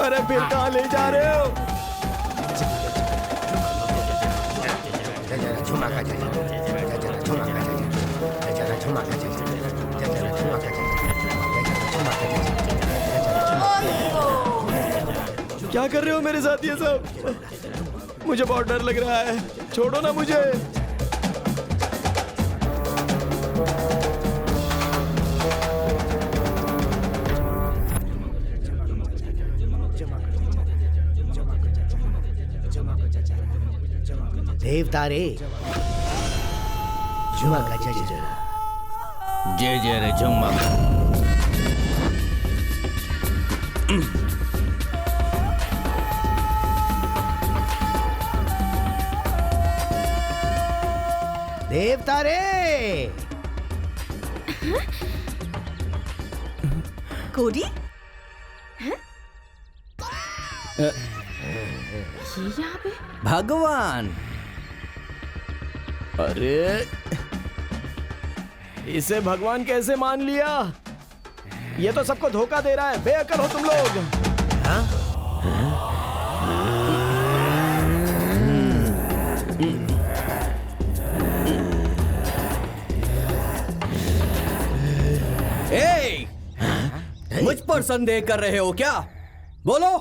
अरे फिर कहाँ ले जा रहे हो? क्या कर रहे हो मेरे साथ ये सब? मुझे बहुत डर लग रहा है, छोड़ो ना मुझे। देवतारे, झुमक जय जय जय जय रे झुमक। देवतारे, कोडी? ये यहाँ पे? भगवान, अरे इसे भगवान कैसे मान लिया? ये तो सबको धोखा दे रहा है। बेअकल हो तुम लोग। ए, मुझ पर संदेह कर रहे हो क्या? बोलो।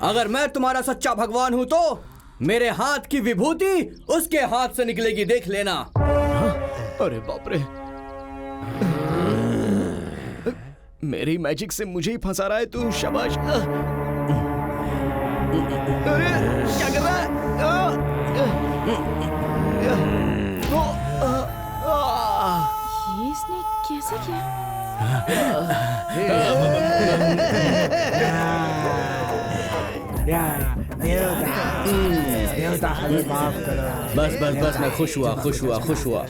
अगर मैं तुम्हारा सच्चा भगवान हूं तो मेरे हाथ की विभूति उसके हाथ से निकलेगी, देख लेना। अरे बाप रे, मेरी मैजिक से मुझे ही फंसा रहा है तू। शाबाश। अरे क्या कर रहा है? ये इसने कैसे किया? बस बस बस, मैं खुश हुआ, खुश हुआ, खुश हुआ।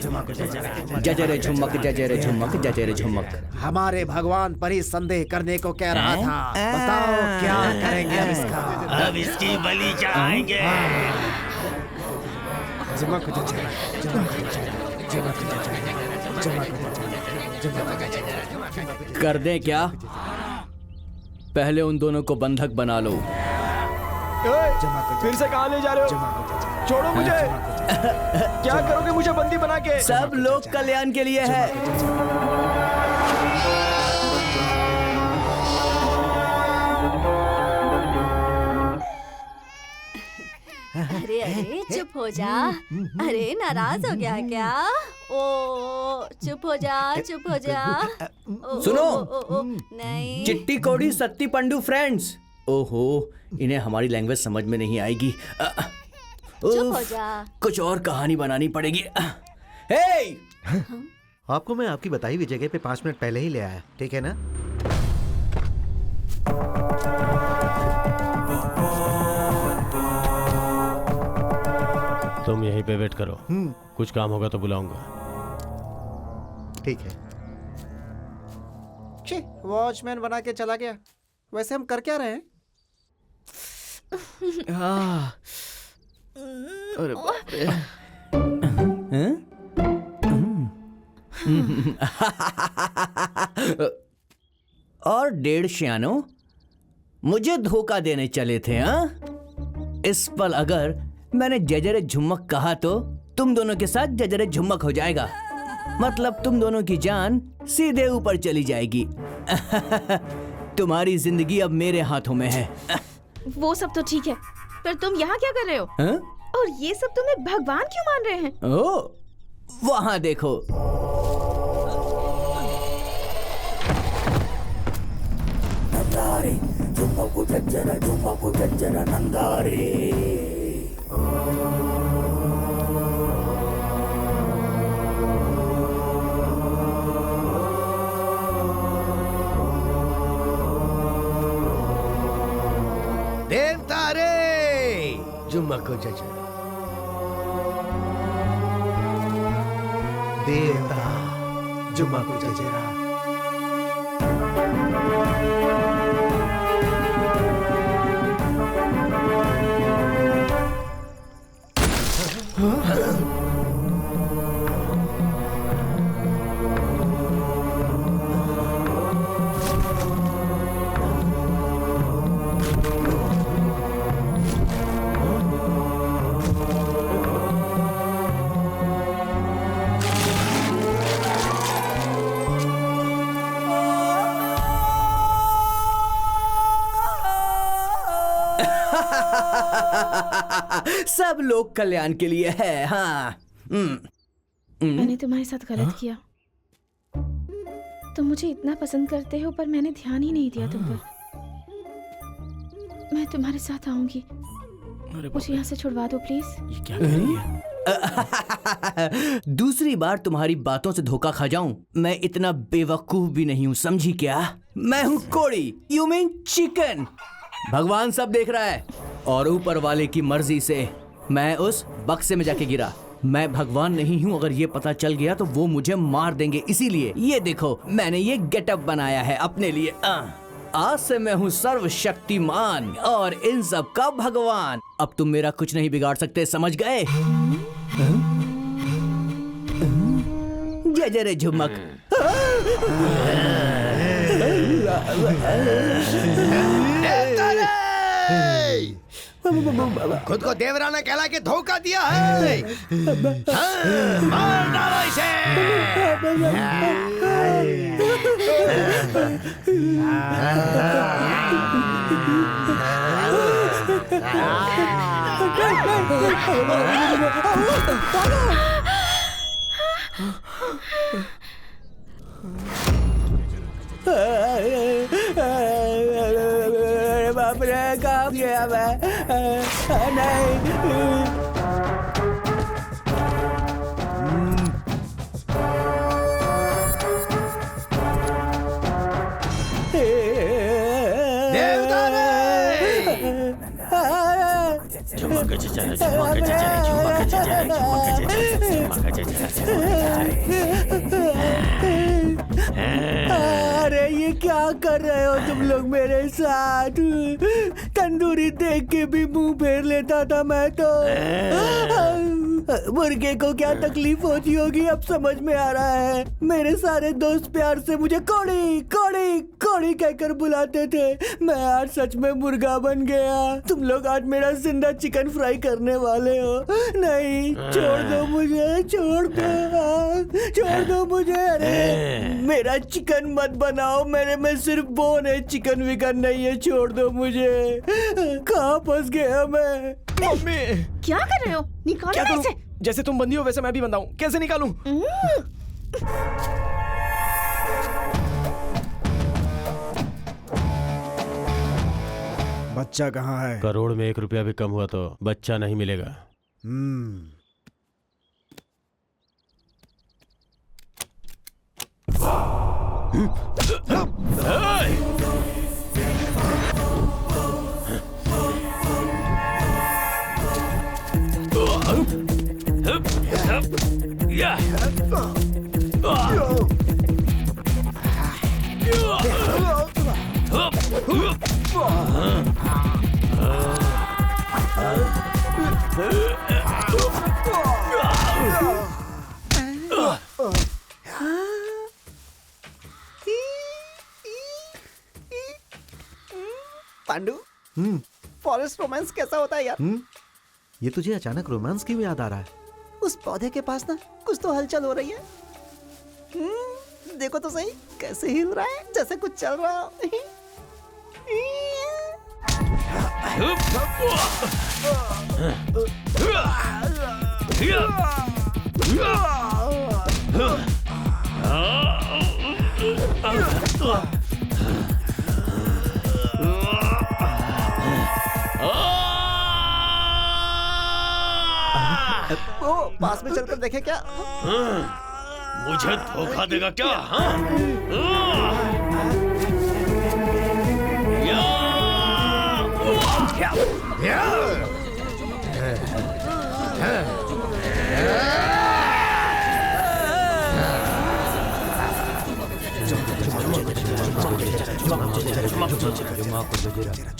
जजरे झुमक, जजरे झुमक, जजरे झुमक। हमारे भगवान पर ही संदेह करने को कह रहा था। बताओ क्या करेंगे अब इसका? अब इसकी बलि चढ़ाएंगे। कर दें क्या? पहले उन दोनों को बंधक बना लो। फिर से कहाँ ले जा रहे हो? छोड़ो मुझे। क्या करोगे मुझे बंदी बना के? सब लोग कल्याण के लिए है। अरे अरे चुप हो जा। अरे नाराज हो गया क्या? ओ चुप हो जा, चुप हो जा। सुनो। नहीं। चिट्टी कोड़ी सत्ती पंडू फ्रेंड्स। ओहो, इन्हें हमारी लैंग्वेज समझ में नहीं आएगी। चुप हो जा। कुछ और कहानी बनानी पड़ेगी। हे! आपको मैं आपकी बताई हुई जगह पे 5 मिनट पहले ही ले आया, ठीक है ना? तुम यहीं पे वेट करो। कुछ काम होगा तो बुलाऊंगा। ठीक है। वॉचमैन बना के चला गया। वैसे हम कर क्या रहे हैं? अरे बाप रे। और 1.5 श्यानो मुझे धोखा देने चले थे, हाँ? इस पल अगर मैंने जजरे झुमक कहा तो तुम दोनों के साथ जजरे झुमक हो जाएगा। मतलब तुम दोनों की जान सीधे ऊपर चली जाएगी। तुम्हारी जिंदगी अब मेरे हाथों में है। वो सब तो ठीक है, पर तुम यहाँ क्या कर रहे हो? हाँ? और ये सब तुम्हें भगवान क्यों मान रहे हैं? ओ, वहाँ देखो। देवता रे जुम्मको जजरा, देवता जुम्मको जजरा। सब लोग कल्याण के लिए है। हाँ। मैंने तुम्हारे साथ गलत किया। तुम मुझे इतना पसंद करते हो पर मैंने ध्यान ही नहीं दिया तुम पर। मैं तुम्हारे साथ आऊंगी। मुझे यहाँ से छुड़वा दो प्लीज। ये क्या कर रही है? दूसरी बार तुम्हारी बातों से धोखा खा जाऊं, मैं इतना बेवकूफ भी नहीं हूँ, समझी क्या? मैं हूँ कोड़ी, यू मीन चिकन। भगवान सब देख रहा है और ऊपर वाले की मर्जी से मैं उस बक्से में जाके गिरा। मैं भगवान नहीं हूँ, अगर ये पता चल गया तो वो मुझे मार देंगे। इसीलिए ये देखो, मैंने ये गेटअप बनाया है अपने लिए। आज से मैं हूँ सर्वशक्तिमान और इन सब का भगवान। अब तुम मेरा कुछ नहीं बिगाड़ सकते, समझ गए? जय जय झुमक। खुद को देवराना कहला के धोखा दिया है। हाँ, मार डालो इसे। बाप रे, कहाँ गया मैं? नहीं। अरे ये क्या कर रहे हो तुम लोग मेरे साथ? तंदूरी देख के भी मुंह फेर लेता था मैं तो। मुर्गे को क्या तकलीफ होती होगी अब समझ में आ रहा है। मेरे सारे दोस्त प्यार से मुझे कोड़ी कोड़ी कोड़ी कहकर बुलाते थे। मैं आज सच में मुर्गा बन गया। तुम लोग आज मेरा जिंदा चिकन फ्राई करने वाले हो। नहीं, छोड़ दो मुझे, छोड़ दो मुझे। अरे मेरा चिकन मत बनाओ, मेरे में सिर्फ बोन है, चिकन विकन नहीं है। छोड़ दो मुझे। कहाँ फंस गया मैं? मम्मी, क्या कर रहे हो? निकालो ना इसे। जैसे तुम बंदी हो वैसे मैं भी बंधा हूँ, कैसे निकालूं? बच्चा कहाँ है? करोड़ में 1 रुपया भी कम हुआ तो बच्चा नहीं मिलेगा। पांडु, फॉरेस्ट रोमांस कैसा होता है यार? ये तुझे अचानक रोमांस क्यों याद आ रहा है? उस पौधे के पास ना कुछ तो हलचल हो रही है। देखो तो सही कैसे हिल रहा है, जैसे कुछ चल रहा हो। ओ, पास में चलकर देखे क्या? मुझे धोखा देगा क्या?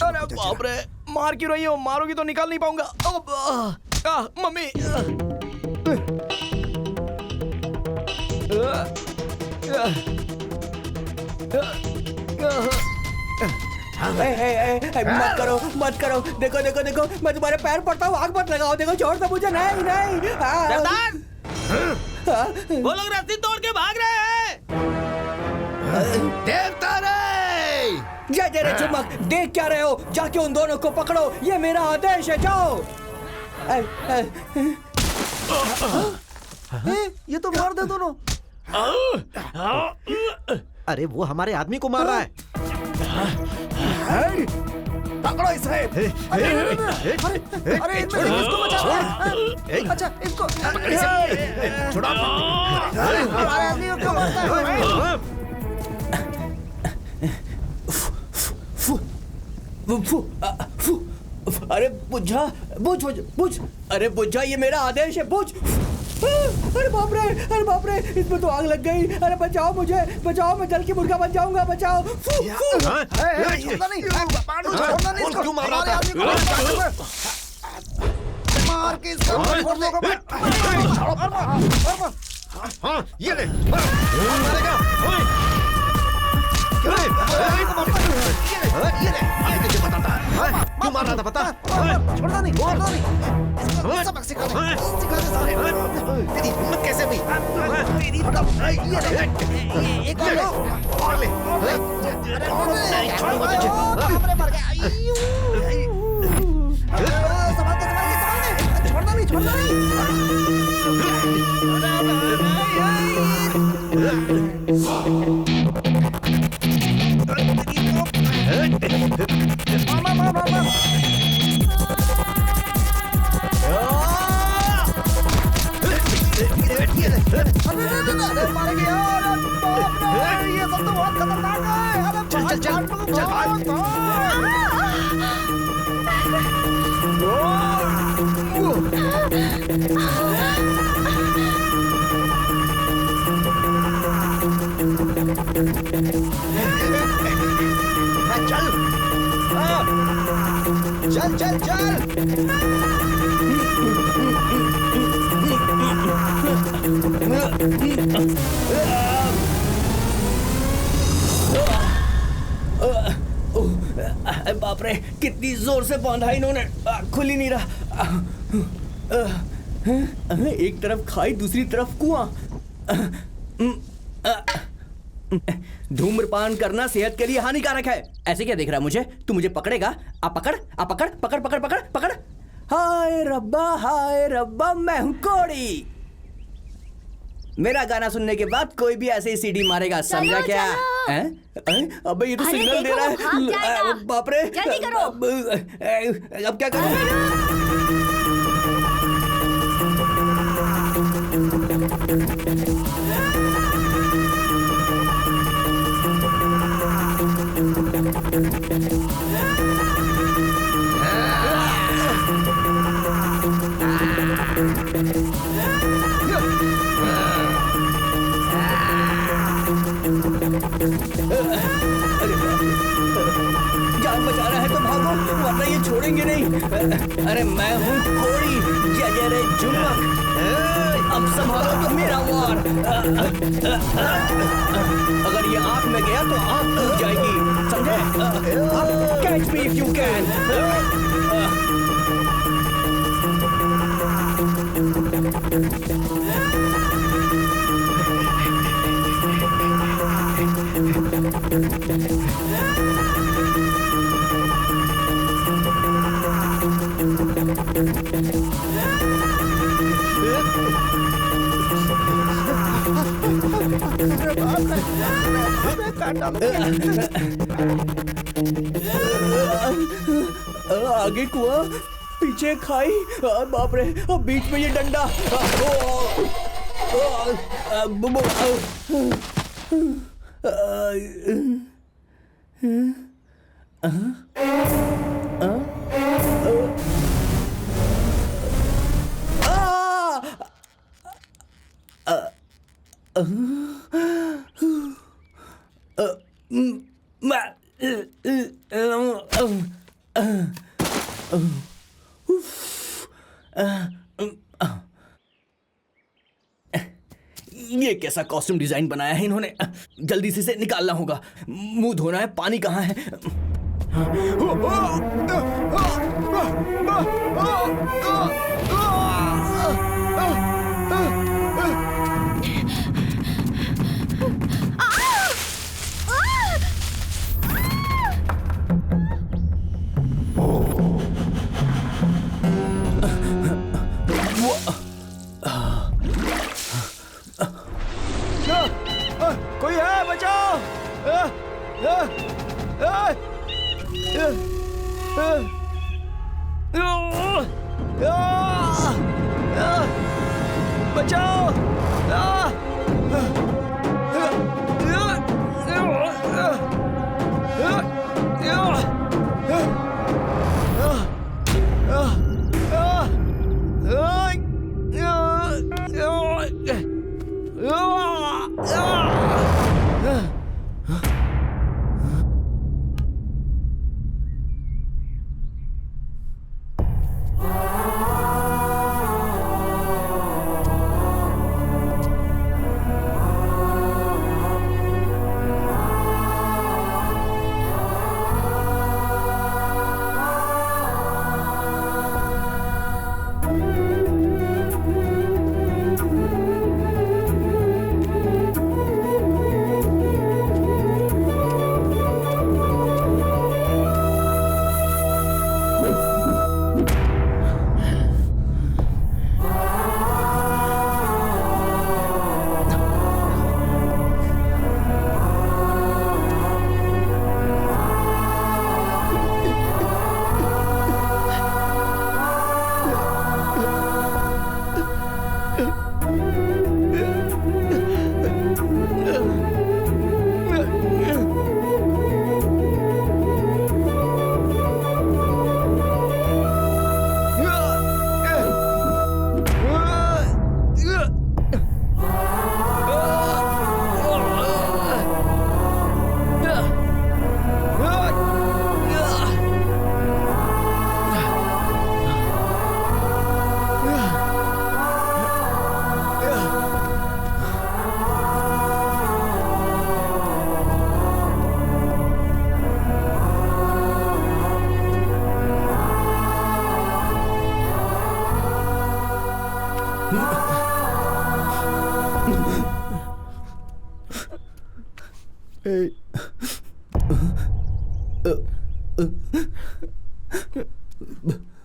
अरे बाप रे, मार क्यों रही हो? मारोगी तो निकाल नहीं पाऊंगा। मम्मी। मत करो मत करो, देखो देखो देखो, मैं तुम्हारे पैर पड़ता हूँ, आग मत लगाओ, देखो छोड़ दो मुझे। नहीं नहीं वो लोग रस्सी तोड़ के भाग रहे हैं। देवता रे! जय जय रे चुम्बक, देख क्या रहे हो? जाके उन दोनों को पकड़ो, ये मेरा आदेश है, जाओ। ये तो मार दे दोनों। अरे वो हमारे आदमी को मार रहा है। पकड़ो इसे। अरे इसको बचाओ। अच्छा इसको छोड़ो। हमारे आदमी को मारता है। अरे बुझा, बुझ बुझ बुझ, अरे बुझा, ये मेरा आदेश है, बुझ। अरे बाप रे, अरे बाप रे, इसमें तो आग लग गई। अरे बचाओ मुझे, बचाओ, मैं जल की मुर्गा बन जाऊंगा, बचाओ। छोड़ना नहीं, पांडु छोड़ना नहीं, क्यों मार रहा है? मार के इसको फोड़ देगा मैं। हाँ, ये ले, मारेगा। ये ले, ये तुझे बताता है। क्यों मार रहा था पता? छोड़ना नहीं, छोड़ना नहीं। सबक सिखा दे सारे। तेरी हिम्मत कैसे हुई? तेरी ये एक और ले। अरे छोड़ूंगा तुझे। हमरे मर गया। संभाल के छोड़ना नहीं, छोड़ना नहीं। चल चल चल। बाप रे, कितनी जोर से बांधा इन्होंने, खुल ही नहीं रहा। एक तरफ खाई, दूसरी तरफ कुआं। धूम्रपान करना सेहत के लिए हानिकारक है। ऐसे क्या देख रहा है मुझे? तू मुझे पकड़ेगा? आप पकड़, आप पकड़, पकड़ पकड़ पकड़ पकड़। हाय रब्बा, मैं हूं कोड़ी। मेरा गाना सुनने के बाद कोई भी ऐसे ही सीडी मारेगा, समझा क्या? अबे ये तो सिग्नल दे रहा है। बाप रे, जल्दी करो। अब क्या करूं? जान बचाना है तो भागो, वरना ये छोड़ेंगे नहीं। अरे मैं हूँ कोड़ी, जय जय रे जुम्मक। अब संभालो तो मेरा वार। अगर ये आग आँख में गया तो आँख टूट जाएगी, समझे? Catch me if you can. आगे कुआं, पीछे खाई, बाप रे, बीच में ये डंडा। ये कैसा कॉस्ट्यूम डिजाइन बनाया है इन्होंने? जल्दी से इसे निकालना होगा। मुंह धोना है, पानी कहाँ है? कोई है? बचाओ! बचाओ!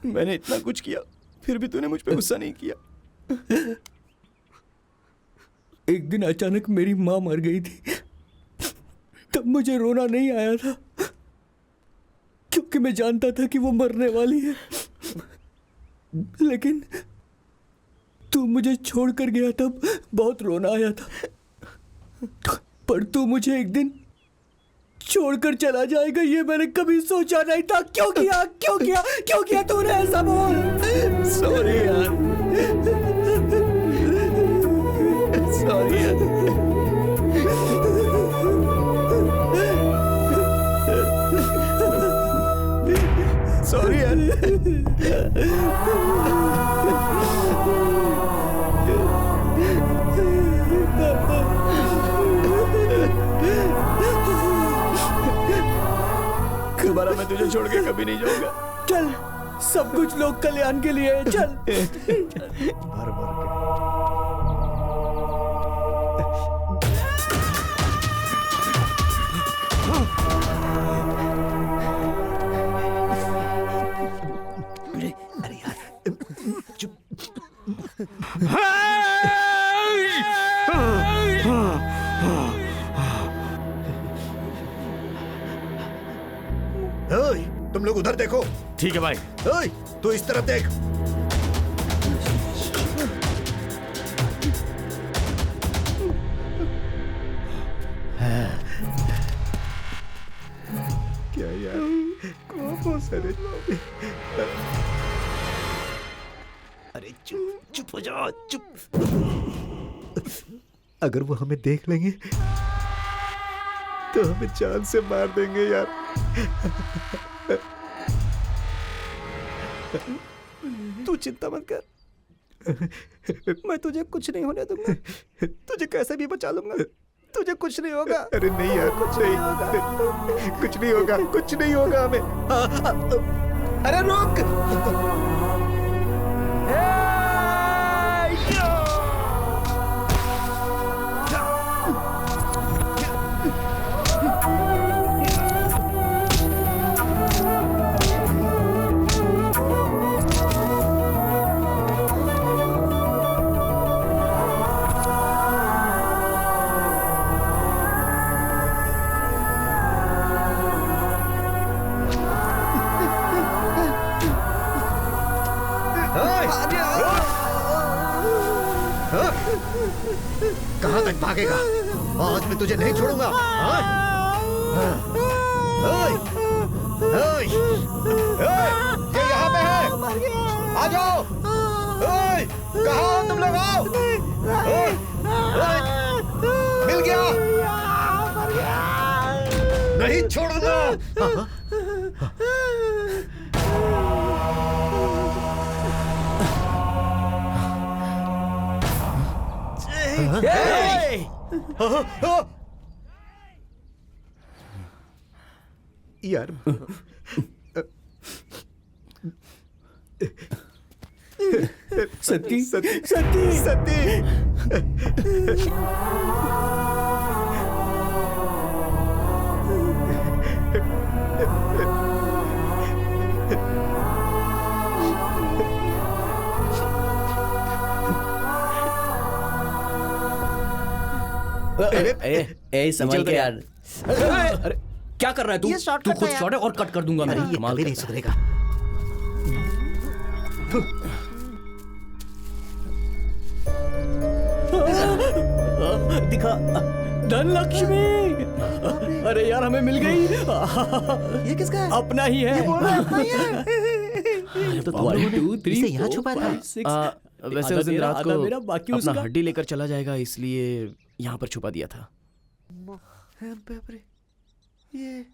मैंने इतना कुछ किया, फिर भी तूने मुझ पे गुस्सा नहीं किया। एक दिन अचानक मेरी माँ मर गई थी, तब मुझे रोना नहीं आया था, क्योंकि मैं जानता था कि वो मरने वाली है। लेकिन तू मुझे छोड़कर गया तब बहुत रोना आया था। पर तू मुझे एक दिन छोड़कर चला जाएगा, ये मैंने कभी सोचा नहीं था। क्यों किया, क्यों किया, क्यों किया तूने ऐसा? बोल। सॉरी यार, सॉरी यार। सॉरी यार। दोबारा मैं तुझे छोड़ के कभी नहीं जाऊंगा। चल, सब कुछ लोक कल्याण के लिए है, चल। भर भर के। अरे यार चुप। ओए, तुम लोग उधर देखो। ठीक है भाई। ओए, तू इस तरफ देख। क्या यार, कौन सा रे? अरे चुप चुप हो जाओ, चुप। अगर वो हमें देख लेंगे तो हमें जान से मार देंगे यार। तू चिंता मत कर, मैं तुझे कुछ नहीं होने दूंगा। तुझे कैसे भी बचा लूंगा, तुझे कुछ नहीं होगा। अरे नहीं यार, कुछ नहीं होगा, कुछ नहीं होगा, कुछ नहीं होगा हमें। अरे रुक। कहां तक भागेगा? आज मैं तुझे नहीं छोड़ूंगा। ये यहाँ पे है, आ जाओ। कहाँ हो तुम लोग? आओ। मिल गया, नहीं छोड़ूंगा। यार सती सती सती सती। ए संभल के यार। अरे क्या कर रहा है तू? ये शॉर्टकट तू खुद है यार। शॉट है और कट कर दूंगा मैं। ये कमाल कभी कर नहीं सुधरेगा। दिखा धनलक्ष्मी। अरे यार हमें मिल गई। ये किसका है? अपना ही है। तो 1 2 3 इसे यहाँ छुपा था। 6 वैसे उस दिन रात को मेरा बाकी अपना उसका। हड्डी लेकर चला जाएगा, इसलिए यहाँ पर छुपा दिया था। ये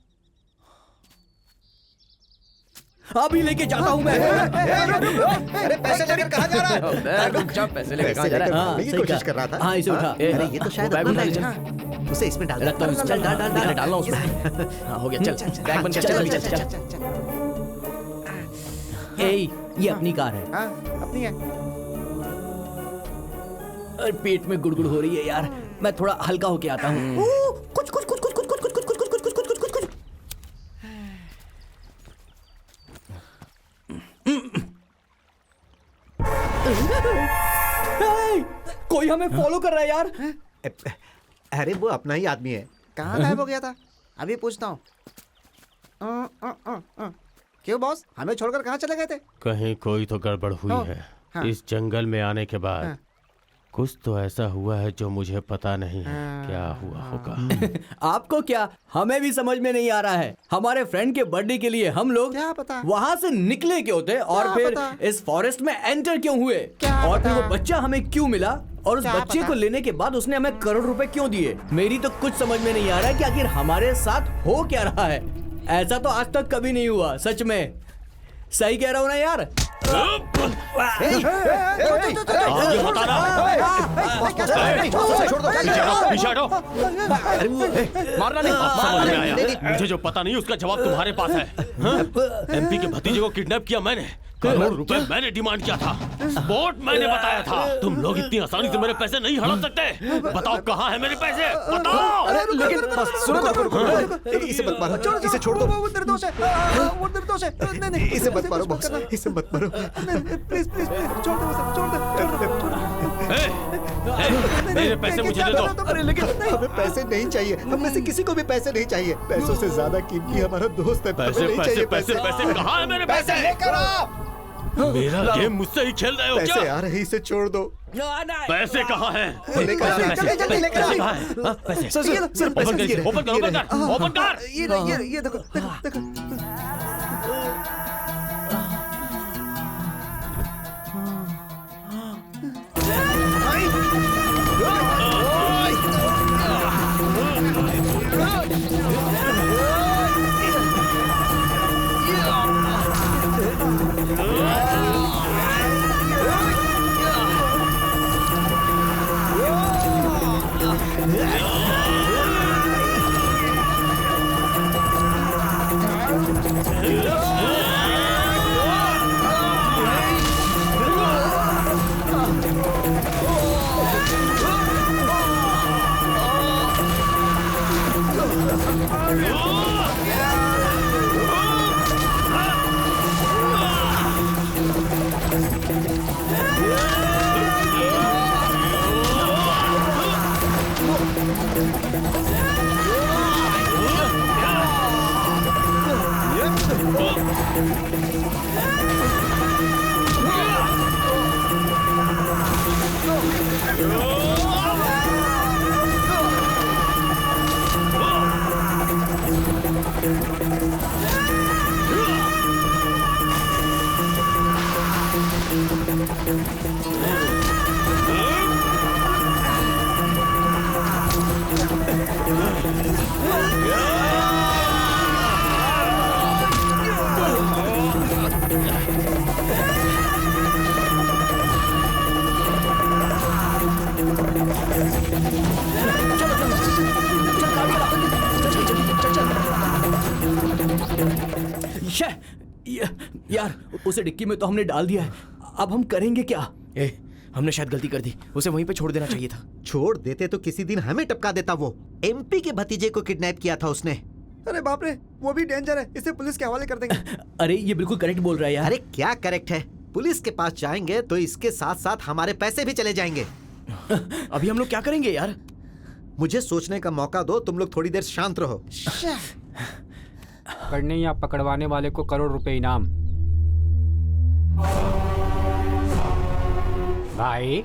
अभी लेके जाता हूँ मैं। अरे पैसे लेकर कहाँ जा रहा है? पैसे लेकर कहाँ जा रहा है? हाँ, लेने की सही कोशिश कहा। कर रहा था। हाँ, इसे उठा। अरे ये तो शायद बैग अपना उठा बैग ले, है ना। उसे इसमें डाल। रखता हूँ इसमें। चल डाल डालना उसमें। हाँ हो गया, चल बैग बंद कर, चल अभी चल। ए, ये अपनी कार है। हाँ, अपनी है। अरे पेट में गुड़गुड़ हो रही है यार, मैं थोड़ा हल्का होके आता हूँ। कुछ कुछ कुछ कुछ कुछ कुछ कुछ कुछ कुछ कुछ कुछ कुछ कुछ कुछ। कोई हमें फॉलो कर रहा है यार। अरे वो अपना ही आदमी है। कहाँ गायब हो गया था? अभी पूछता हूँ। क्यों बॉस, हमें छोड़कर कहाँ चले गए थे? कहीं कोई तो गड़बड़ हुई हाँ, है। हाँ। इस जंगल में आने के बाद हाँ। कुछ तो ऐसा हुआ है जो मुझे पता नहीं है क्या हुआ होगा। आपको क्या, हमें भी समझ में नहीं आ रहा है। हमारे फ्रेंड के बर्थडे के लिए हम लोग क्या पता? वहाँ से निकले क्यों थे और क्या फिर पता? इस फॉरेस्ट में एंटर क्यों हुए क्या और फिर पता? वो बच्चा हमें क्यों मिला और उस क्या बच्चे पता? को लेने के बाद उसने हमें करोड़ रुपए क्यों दिए। मेरी तो कुछ समझ में नहीं आ रहा है कि आखिर हमारे साथ हो क्या रहा है। ऐसा तो आज तक कभी नहीं हुआ, सच में। सही कह रहा हूँ ना यार? आगे मत आना। पीछे हटो। मारना नहीं। समझ में आया। मुझे जो पता नहीं उसका जवाब तुम्हारे पास है। एमपी के भतीजे को किडनैप किया मैंने, करोड़ रुपए मैंने डिमांड किया था, स्पॉट मैंने बताया था। तुम लोग इतनी आसानी से मेरे पैसे नहीं हड़प सकते। बताओ कहाँ है मेरे पैसे, बताओ। लेकिन सुनो तो, इसे मत मारो, इसे छोड़ दो। वो निर्दोष है, वो निर्दोष है। नहीं, इसे मत मारो बॉस, इसे मत मारो। प्लीज प्लीज छोड़ दो उसे, छोड़ दो। मेरे पैसे मुझे दे दो। अरे लेकिन हमें पैसे नहीं चाहिए, हम में से किसी को भी पैसे नहीं चाहिए। पैसों से ज्यादा कीमती हमारा दोस्त है। पैसे पैसे पैसे पैसे कहाँ है मेरे पैसे? लेकर आओ। मेरा गेम मुझसे ही खेल रहे हो क्या? पैसे आ रहे, इसे छोड़ दो। पैसे कहाँ हैं? जल्दी लेकर आओ। पैसे ओपन कर, ओपन कर। ये देखो। यार उसे डिक्की में तो हमने डाल दिया है, अब हम करेंगे क्या? हमने शायद गलती कर दी, उसे वहीं पे छोड़ देना चाहिए था। छोड़ देते तो किसी दिन हमें टपका देता। वो एमपी के भतीजे को किडनैप किया था उसने। अरे बाप रे, वो भी डेंजर है, इसे पुलिस के हवाले कर देंगे। अरे ये बिल्कुल करेक्ट बोल रहा है यार। अरे क्या करेक्ट है? पुलिस के पास जाएंगे तो इसके साथ साथ हमारे पैसे भी चले जाएंगे। अभी हम लोग क्या करेंगे यार? मुझे सोचने का मौका दो, तुम लोग थोड़ी देर शांत रहो। पकड़ने या पकड़वाने वाले को करोड़ रुपए इनाम। भाई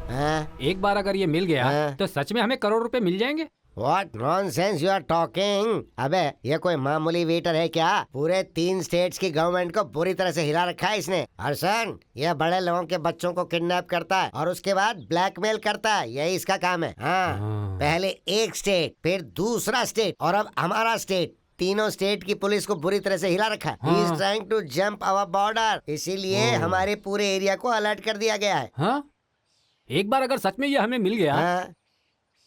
एक बार अगर ये मिल गया तो सच में हमें करोड़ रुपए मिल जाएंगे। What nonsense you are talking? अबे ये कोई मामूली वेटर है क्या? पूरे 3 स्टेट्स की गवर्नमेंट को बुरी तरह से हिला रखा है इसने। हर्षन, ये बड़े लोगों के बच्चों को किडनैप करता है और उसके बाद ब्लैकमेल करता है, यही इसका काम है। हाँ, पहले एक स्टेट, फिर दूसरा स्टेट और अब हमारा स्टेट, तीनों स्टेट की पुलिस को बुरी तरह से हिला रखा है। He is trying to jump our border, इसीलिए हमारे पूरे एरिया को अलर्ट कर दिया गया है। हाँ? एक बार अगर सच में ये हमें मिल गया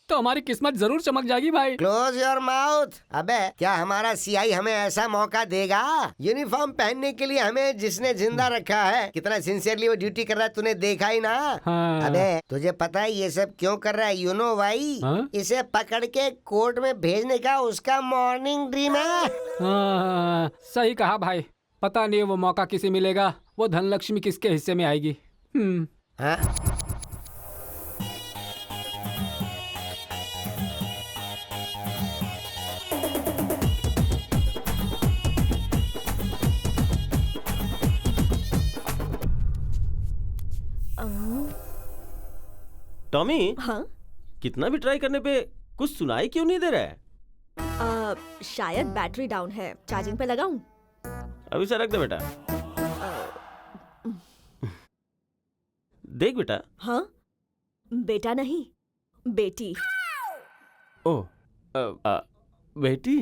तो हमारी किस्मत जरूर चमक जाएगी भाई। Close your mouth. अबे क्या हमारा सीआई हमें ऐसा मौका देगा? यूनिफॉर्म पहनने के लिए हमें जिसने जिंदा रखा है, कितना सिंसियरली वो ड्यूटी कर रहा है, तूने देखा ही ना। हाँ। अबे तुझे पता है ये सब क्यों कर रहा है? You know why? इसे पकड़ के कोर्ट में भेजने का उसका मॉर्निंग ड्रीम है। हाँ, सही कहा भाई। पता नहीं वो मौका किसे मिलेगा, वो धनलक्ष्मी किसके हिस्से में आएगी। टॉमी, हाँ? कितना भी ट्राई करने पे कुछ सुनाई क्यों नहीं दे रहा है? शायद बैटरी डाउन है, चार्जिंग पे लगाऊं? अभी से रख दे बेटा। देख बेटा। हाँ? बेटा नहीं, बेटी। ओ, बेटी।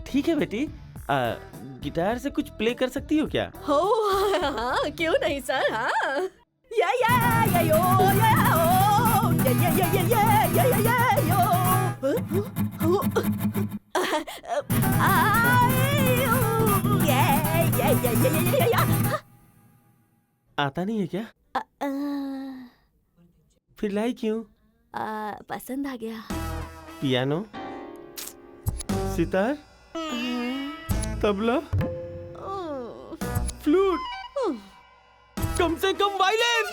ठीक है बेटी, गिटार से कुछ प्ले कर सकती हो क्या? हो हाँ, क्यों नहीं सर। हाँ या यो या ओ या यो आता नहीं है क्या? फिर लाई क्यों? पसंद आ गया। पियानो, सितार, तबला, फ्लूट, कम से कम वायलिन।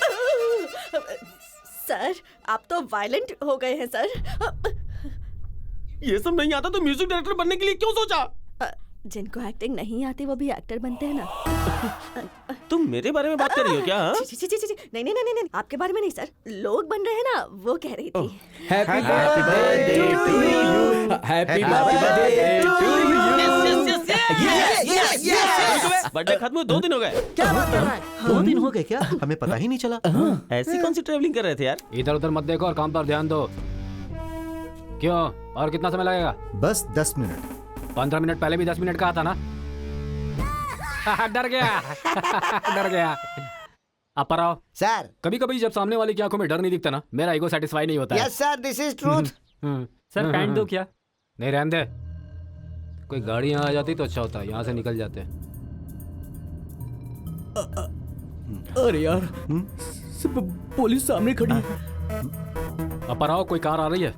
सर आप तो वायलेंट हो गए हैं सर। ये सब नहीं आता तो म्यूजिक डायरेक्टर बनने के लिए क्यों सोचा? जिनको एक्टिंग नहीं आती वो भी एक्टर बनते हैं ना। तुम मेरे बारे में बात कर रही हो क्या? हाँ? नहीं नहीं नहीं नहीं आपके बारे में नहीं सर, लोग बन रहे हैं ना वो कह रही थी। Happy birthday to you, happy birthday to you. Birthday खत्म हुए 2 दिन हो गए। क्या बात कर रहा है? 2 दिन हो गए क्या? हमें पता ही नहीं चला। ऐसी कौन सी ट्रैवलिंग कर रहे थे यार? इधर उधर मत देखो और काम पर ध्यान दो। क्यों, और कितना समय लगेगा? बस 10 मिनट। 15 मिनट पहले भी 10 मिनट का आता ना। डर गया डर गया। आप पर आओ सर। कभी कभी जब सामने वाले की आंखों में डर नहीं दिखता ना, मेरा ईगो सेटिस्फाई नहीं होता है। Yes sir, this is truth. Sir pant दो क्या? नहीं रहने दे, कोई गाड़ी यहाँ आ जाती तो अच्छा होता, यहाँ से निकल जाते। अरे यार, पुलिस सामने खड़ी है। अब पर आओ, कोई कार आ रही है।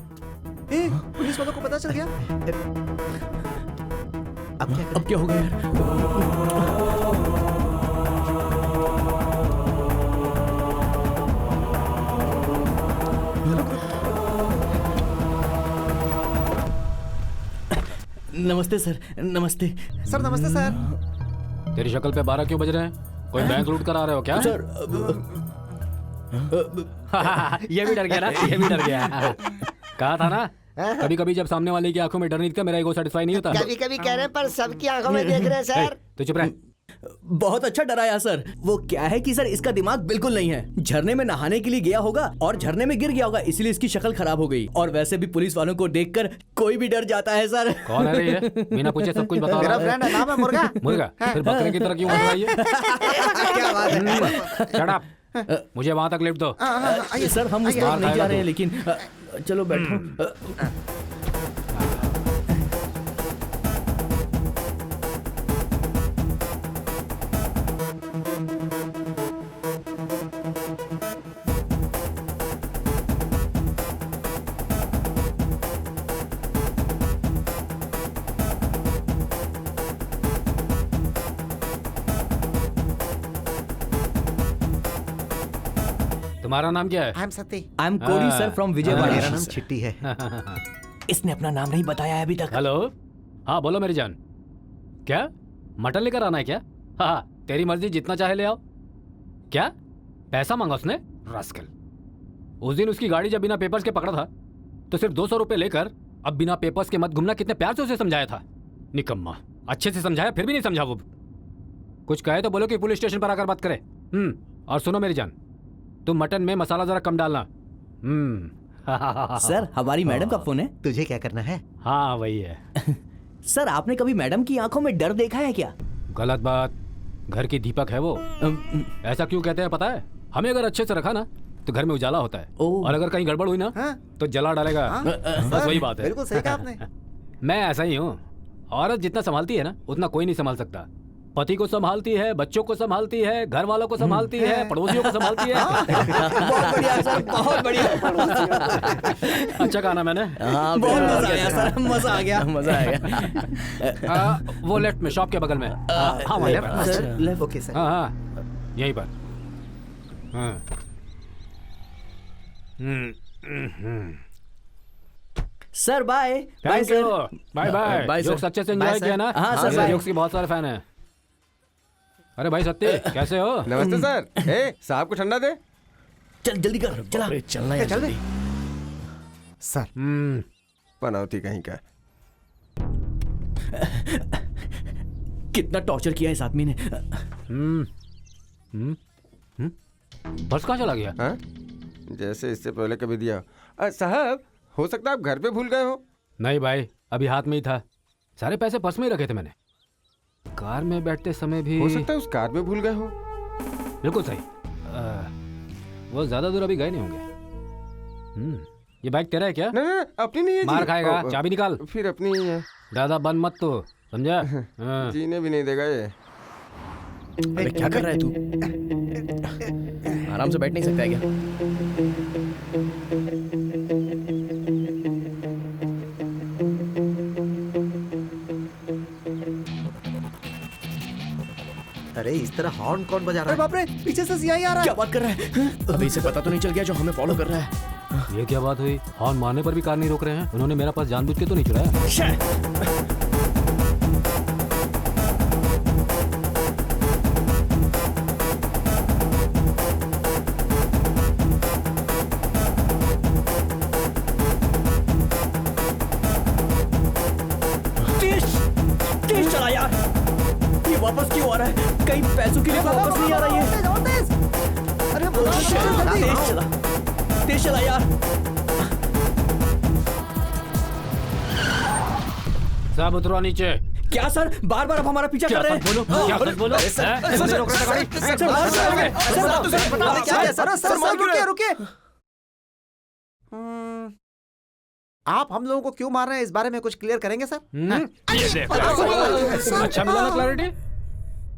पुलिस वालों को पता चल गया। अब क्या हो गया यार? नमस्ते सर। नमस्ते सर। नमस्ते सर। तेरी शक्ल पे 12 क्यों बज रहे हैं? कोई बैंक लूट कर आ रहे हो क्या? सर ये भी डर गया ना, ये भी डर गया। कहा था ना, कभी कभी जब सामने वाले की आंखों में डर नहीं दिखता, मेरा ईगो सेटिस्फाई नहीं होता। कभी कभी कह रहे हैं पर सबकी आंखों में देख रहे हैं सर। तो चुप रह। बहुत अच्छा डराया सर। वो क्या है कि सर इसका दिमाग बिल्कुल नहीं है। झरने में नहाने के लिए गया होगा और झरने में गिर गया होगा, इसलिए इसकी शक्ल खराब हो गई। और वैसे भी पुलिस वालों को देखकर कोई भी डर जाता है सर। कौन है रे ये? बिना पूछे सब कुछ बता मेरा रहा है। फ्रेंड है, नाम है मुर्गा। मुर्गा? फिर बकरे की तरह क्यों बन रहा है ये? क्या बात है? Shut up. मुझे वहां तक लिफ्ट दो। आइए सर, हम उस तरफ नहीं जा रहे हैं, लेकिन चलो बैठो। तुम्हारा नाम क्या है? I am Sati. I am कोडी सर फ्रॉम विजयवाड़ा। मेरा नाम चिट्टी है। इसने अपना नाम नहीं बताया है अभी तक। हेलो, हाँ बोलो मेरी जान। क्या मटन लेकर आना है क्या? हाँ तेरी मर्जी, जितना चाहे ले आओ। क्या पैसा मांगा उसने? रास्कल। उस दिन उसकी गाड़ी जब बिना पेपर्स के पकड़ा था तो सिर्फ 200 रुपए लेकर अब बिना पेपर्स के मत घूमना कितने प्यार से उसे समझाया था। निकम्मा, अच्छे से समझाया फिर भी नहीं समझा वो। कुछ कहे तो बोलो कि पुलिस स्टेशन पर आकर बात करे। और सुनो मेरी जान, तुम मटन में मसाला जरा कम डालना। सर हमारी मैडम का फोन है। तुझे क्या करना है? हाँ वही है। सर आपने कभी मैडम की आंखों में डर देखा है क्या? गलत बात, घर की दीपक है वो। ऐसा क्यों कहते हैं पता है? हमें अगर अच्छे से रखा ना तो घर में उजाला होता है, और अगर कहीं गड़बड़ हुई ना तो जला डालेगा। बस वही बात है। बिल्कुल सही कहा आपने। मैं ऐसा ही हूँ। औरत जितना संभालती है ना उतना कोई नहीं संभाल सकता। पति को संभालती है, बच्चों को संभालती है, घर वालों को संभालती है, पड़ोसियों को संभालती है। बहुत बढ़िया सर, बहुत बढ़िया। अच्छा कहा ना मैंने? बहुत मजा आया सर, मजा आ गया, मजा आ गया। वो लेफ्ट में, शॉप के बगल में। हाँ वहाँ लेफ्ट। Okay sir. हाँ यहीं पर। Sir bye. Bye sir. Bye bye. Bye jokes अच्छे से एंजॉय किया ना? हाँ सर। जोक्स के बहुत सारे फैन हैं। अरे भाई सत्य, कैसे हो? नमस्ते सर। ए, साहब को ठंडा दे। चल जल्दी कर, चला। चलना है चल दे सर। पनौती कहीं का। कितना टॉर्चर किया इस आदमी ने। पर्स कहाँ चला गया? हाँ? जैसे इससे पहले कभी दिया। साहब हो सकता है आप घर पे भूल गए हो। नहीं भाई, अभी हाथ में ही था। सारे पैसे पर्स में ही रखे थे मैंने। कार में बैठते समय भी हो सकता है उस कार में भूल गए हो। बिल्कुल सही। वो ज्यादा दूर अभी गए नहीं होंगे। ये बाइक तेरा है क्या? नहीं, अपनी नहीं है जी। मार खाएगा, चाबी निकाल। फिर अपनी ही है। दादा बन मत तो, समझा? जीने भी नहीं देगा ये। अबे क्या कर रहा है तू? आराम से बैठ नहीं सकता है क्या? अरे इस तरह हॉर्न कौन बजा रहा अरे है? बाप रे, पीछे से सीआई आ रहा क्या है। बात कर रहा है? अबे इसे पता तो नहीं चल गया जो हमें फॉलो कर रहा है? ये क्या बात हुई? हॉर्न मारने पर भी कार नहीं रोक रहे हैं। उन्होंने मेरा पास जानबूझ के तो नहीं चुराया। तेज चला यार। ये वापस क्यों आ रहा है? कहीं पैसों के लिए तो वापस नहीं आ रहा ये। अरे तेज चला यार। सब उतरो नीचे। क्या सर बार बार अब हमारा पीछा कर रहे हैं? बोलो, क्या सच बोलो? रुकिए। आप हम लोगों को क्यों मार रहे हैं इस बारे में कुछ क्लियर करेंगे सर? ये देखो। अच्छा मिला ना क्लैरिटी?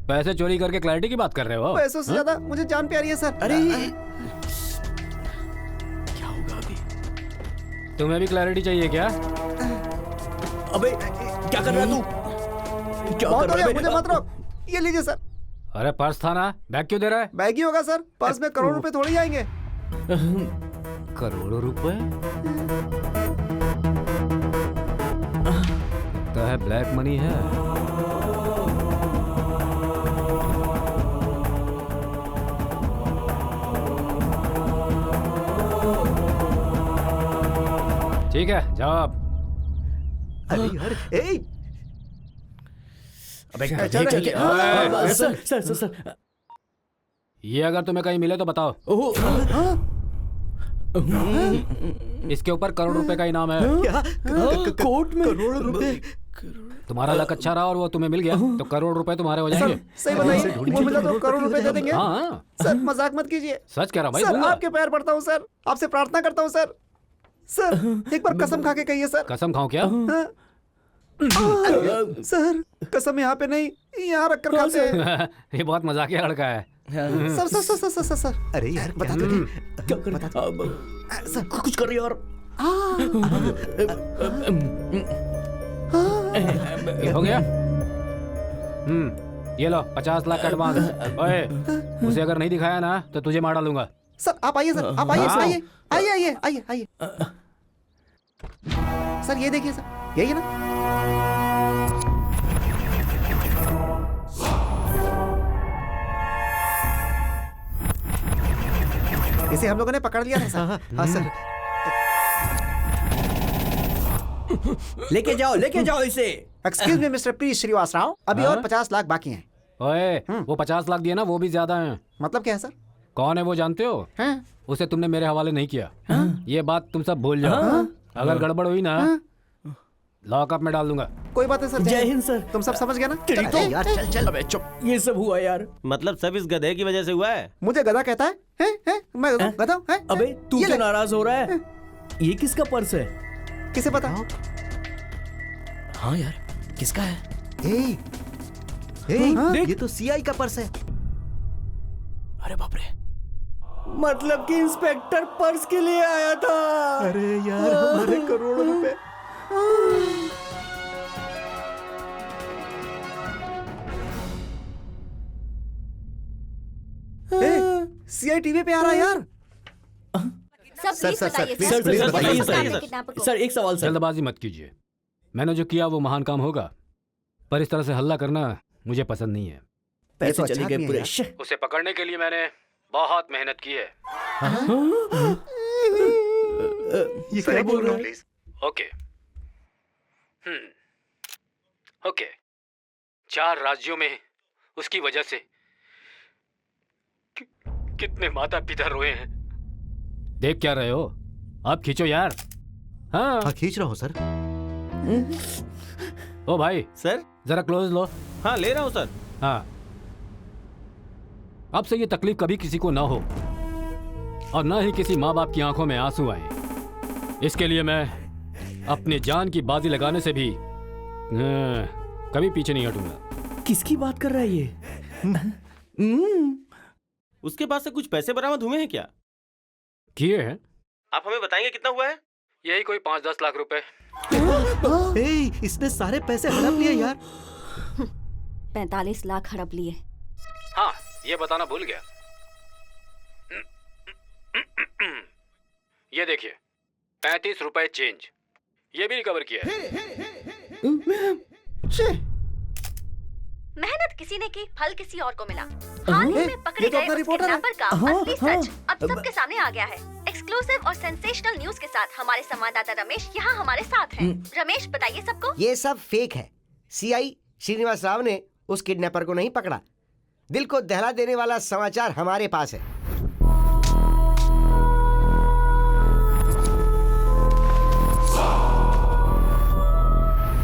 पैसे चोरी करके क्लैरिटी की बात कर रहे हो? पैसों से ज्यादा मुझे जान प्यारी है सर। अरे क्या होगा अभी? तुम्हें भी क्लैरिटी चाहिए क्या? अबे क्या कर रहा है तू? क्या बहुत कर हो रहा गया, है? मुझे मत रोक। ये लीजिए सर। अरे पर्स था ना, बैग क्यों दे रहा है? बैग ही होगा सर, पर्स में करोड़ रुपए थोड़ी आएंगे। करोड़ों रुपए? लगता है ब्लैक मनी है। ठीक है, जाओ आप। अरे यार, ए अबे चल ठीक है, रही है। सर ये अगर तुम्हें कहीं मिले तो बताओ। इसके ऊपर करोड़ रुपए का इनाम है। क्या? कोर्ट में करोड़ रुपए? तुम्हारा लक अच्छा रहा और वो तुम्हें मिल गया तो करोड़ रुपए तुम्हारे हो जाएंगे। सही बताइए, वो मिला तो करोड़ रुपए दे देंगे। हाँ सर मजाक मत कीजिए। सच कह रहा भाई। सर दूंगा। आपके पैर पड़ता हूँ सर, आपसे प्रार्थना करता हूँ सर। सर एक बार कसम खा के कहिए सर। कसम खाऊं क्या? हाँ। सर कसम यहाँ पे नहीं, यहाँ रख कर खाते हैं। ये बहुत मजाकिया लड़का है। Sir sir sir sir sir sir. अरे यार बता दो जी। क्या कर रहा है? सर कुछ कर रही और ये हो गया? ये लो 50 लाख का एडवांस। ओए उसे अगर नहीं दिखाया ना तो तुझे मार डालूंगा। सर आप आइए सर, आप आइए आइए आइए आइए आइए आइए। सर ये देखिए सर, यही है ना? इसे हम लोगों ने पकड़ लिया था सर। हाँ सर। लेके जाओ इसे। Excuse me mister P Srivastava, अभी और 50 लाख बाकी हैं। ओए वो 50 लाख दिए ना, वो भी ज्यादा हैं। मतलब क्या है सर? कौन है वो जानते हो? हाँ? उसे तुमने मेरे हवाले नहीं किया। ये बात तुम सब भूल जाओ। अगर गड़बड़ हुई ना लॉकअप में डाल दूंगा। कोई बात है सर। जय हिंद सर। तुम सब समझ गए ना? अरे यार चल चल। अबे चुप, ये सब हुआ यार। मतलब सब इस गधे की वजह से हुआ है। मुझे गधा कहता है? मैं गधा हूँ? अबे तू ये क्यों ले। नाराज हो रहा है? ये किसका पर्स है? किसे पता? हाँ यार किसका है? ये तो सीआई का पर्स है। अरे बाप रे। मतलब कि इंस्पेक्टर पर्स के लिए आया था। अरे यार हमारे करोड़ों रुपए। सीआई टीवी पे आ रहा है यार। सब सर, प्लीज सर, बताइए सर, सर। सर, बताइए बताइए, किडनैपर को। सर एक सवाल सर। जल्दबाजी मत कीजिए। मैंने जो किया वो महान काम होगा, पर इस तरह से हल्ला करना मुझे पसंद नहीं है। पैसे तो चले अच्छा गए आदमी है पूरे। यार। उसे पकड़ने के लिए मैंने बहुत मेहनत की है। ये क्या बोल रहा है? ओके ओके 4 राज्यों में उसकी वजह से कितने माता पिता रोए हैं। देख क्या रहे हो? आप खींचो यार। हाँ हाँ खींच रहा हूँ सर। ओ भाई सर जरा क्लोज लो। हाँ ले रहा हूँ सर। हाँ, अब से ये तकलीफ कभी किसी को ना हो और ना ही किसी माँ बाप की आंखों में आंसू आए। इसके लिए मैं अपनी जान की बाजी लगाने से भी कभी पीछे नहीं हटूंगा। किसकी बात कर रहा है ये? उसके पास से कुछ पैसे बरामद हुए हैं क्या? किए हैं। आप हमें बताएंगे कितना हुआ है? यही कोई 5-10 लाख रुपए। इसने सारे पैसे हड़प लिए यार। 45 लाख हड़प लिए। हाँ, ये बताना भूल गया। ये देखिए 35 रुपए चेंज, ये भी रिकवर किया है। मेहनत किसी ने की, फल किसी और को मिला। हाल ही में पकड़े गए उस किडनैपर का असली सच अब सबके सामने आ गया है। एक्सक्लूसिव और सेंसेशनल न्यूज के साथ हमारे संवाददाता रमेश यहाँ हमारे साथ हैं। रमेश, बताइए सबको। ये सब फेक है। सीआई श्रीनिवास राव ने उस किडनैपर को नहीं पकड़ा। दिल को दहला देने वाला समाचार हमारे पास है।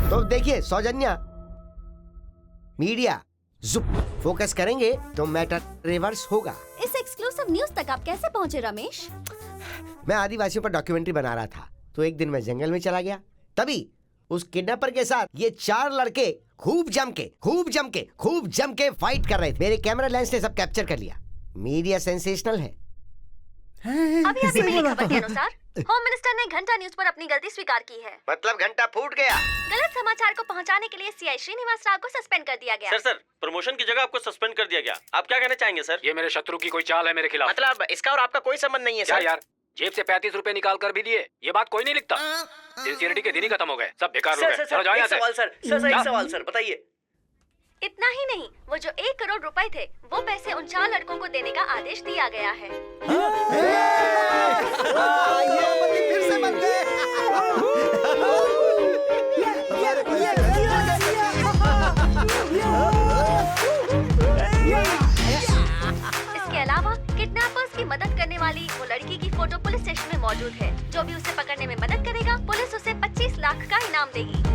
तो देखिए सौजन्या, मीडिया जुप फोकस करेंगे तो मैटर रिवर्स होगा। इस एक्सक्लूसिव न्यूज तक आप कैसे पहुंचे रमेश? मैं आदिवासियों पर डॉक्यूमेंट्री बना रहा था, तो एक दिन मैं जंगल में चला गया। तभी उस किडनैपर के साथ ये 4 लड़के खूब जम के फाइट कर रहे थे। मेरे कैमरा लेंस ने सब कैप्चर कर लिया। मीडिया सेंसेशनल है। अभी मिली खबर के अनुसार होम मिनिस्टर ने घंटा न्यूज पर अपनी गलती स्वीकार की है। मतलब घंटा फूट गया। गलत समाचार को पहुंचाने के लिए सीआई श्रीनिवास राव को सस्पेंड कर दिया गया। सर प्रमोशन की जगह आपको सस्पेंड कर दिया गया। आप क्या कहना चाहेंगे सर? ये मेरे शत्रु की कोई चाल है मेरे खिलाफ। मतलब इसका और आपका कोई संबंध नहीं है क्या सर? यार, जेब से 35 रुपए निकाल कर भी दिए, ये बात कोई नहीं लिखता। सिंसियरिटी के दिन ही खत्म हो गए, सब बेकार लोग हैं। चलो जाओ यहाँ से। एक सवाल सर बताइए। इतना ही नहीं, वो जो 1 करोड़ रुपए थे, वो पैसे उन 4 लड़कों को देने का आदेश दिया गया है। फिर से बन गए। इसके अलावा किडनैपर्स की मदद करने वाली वो लड़की की फोटो पुलिस स्टेशन में मौजूद है। जो भी उसे पकड़ने में मदद करेगा, पुलिस उसे 25 लाख का इनाम देगी।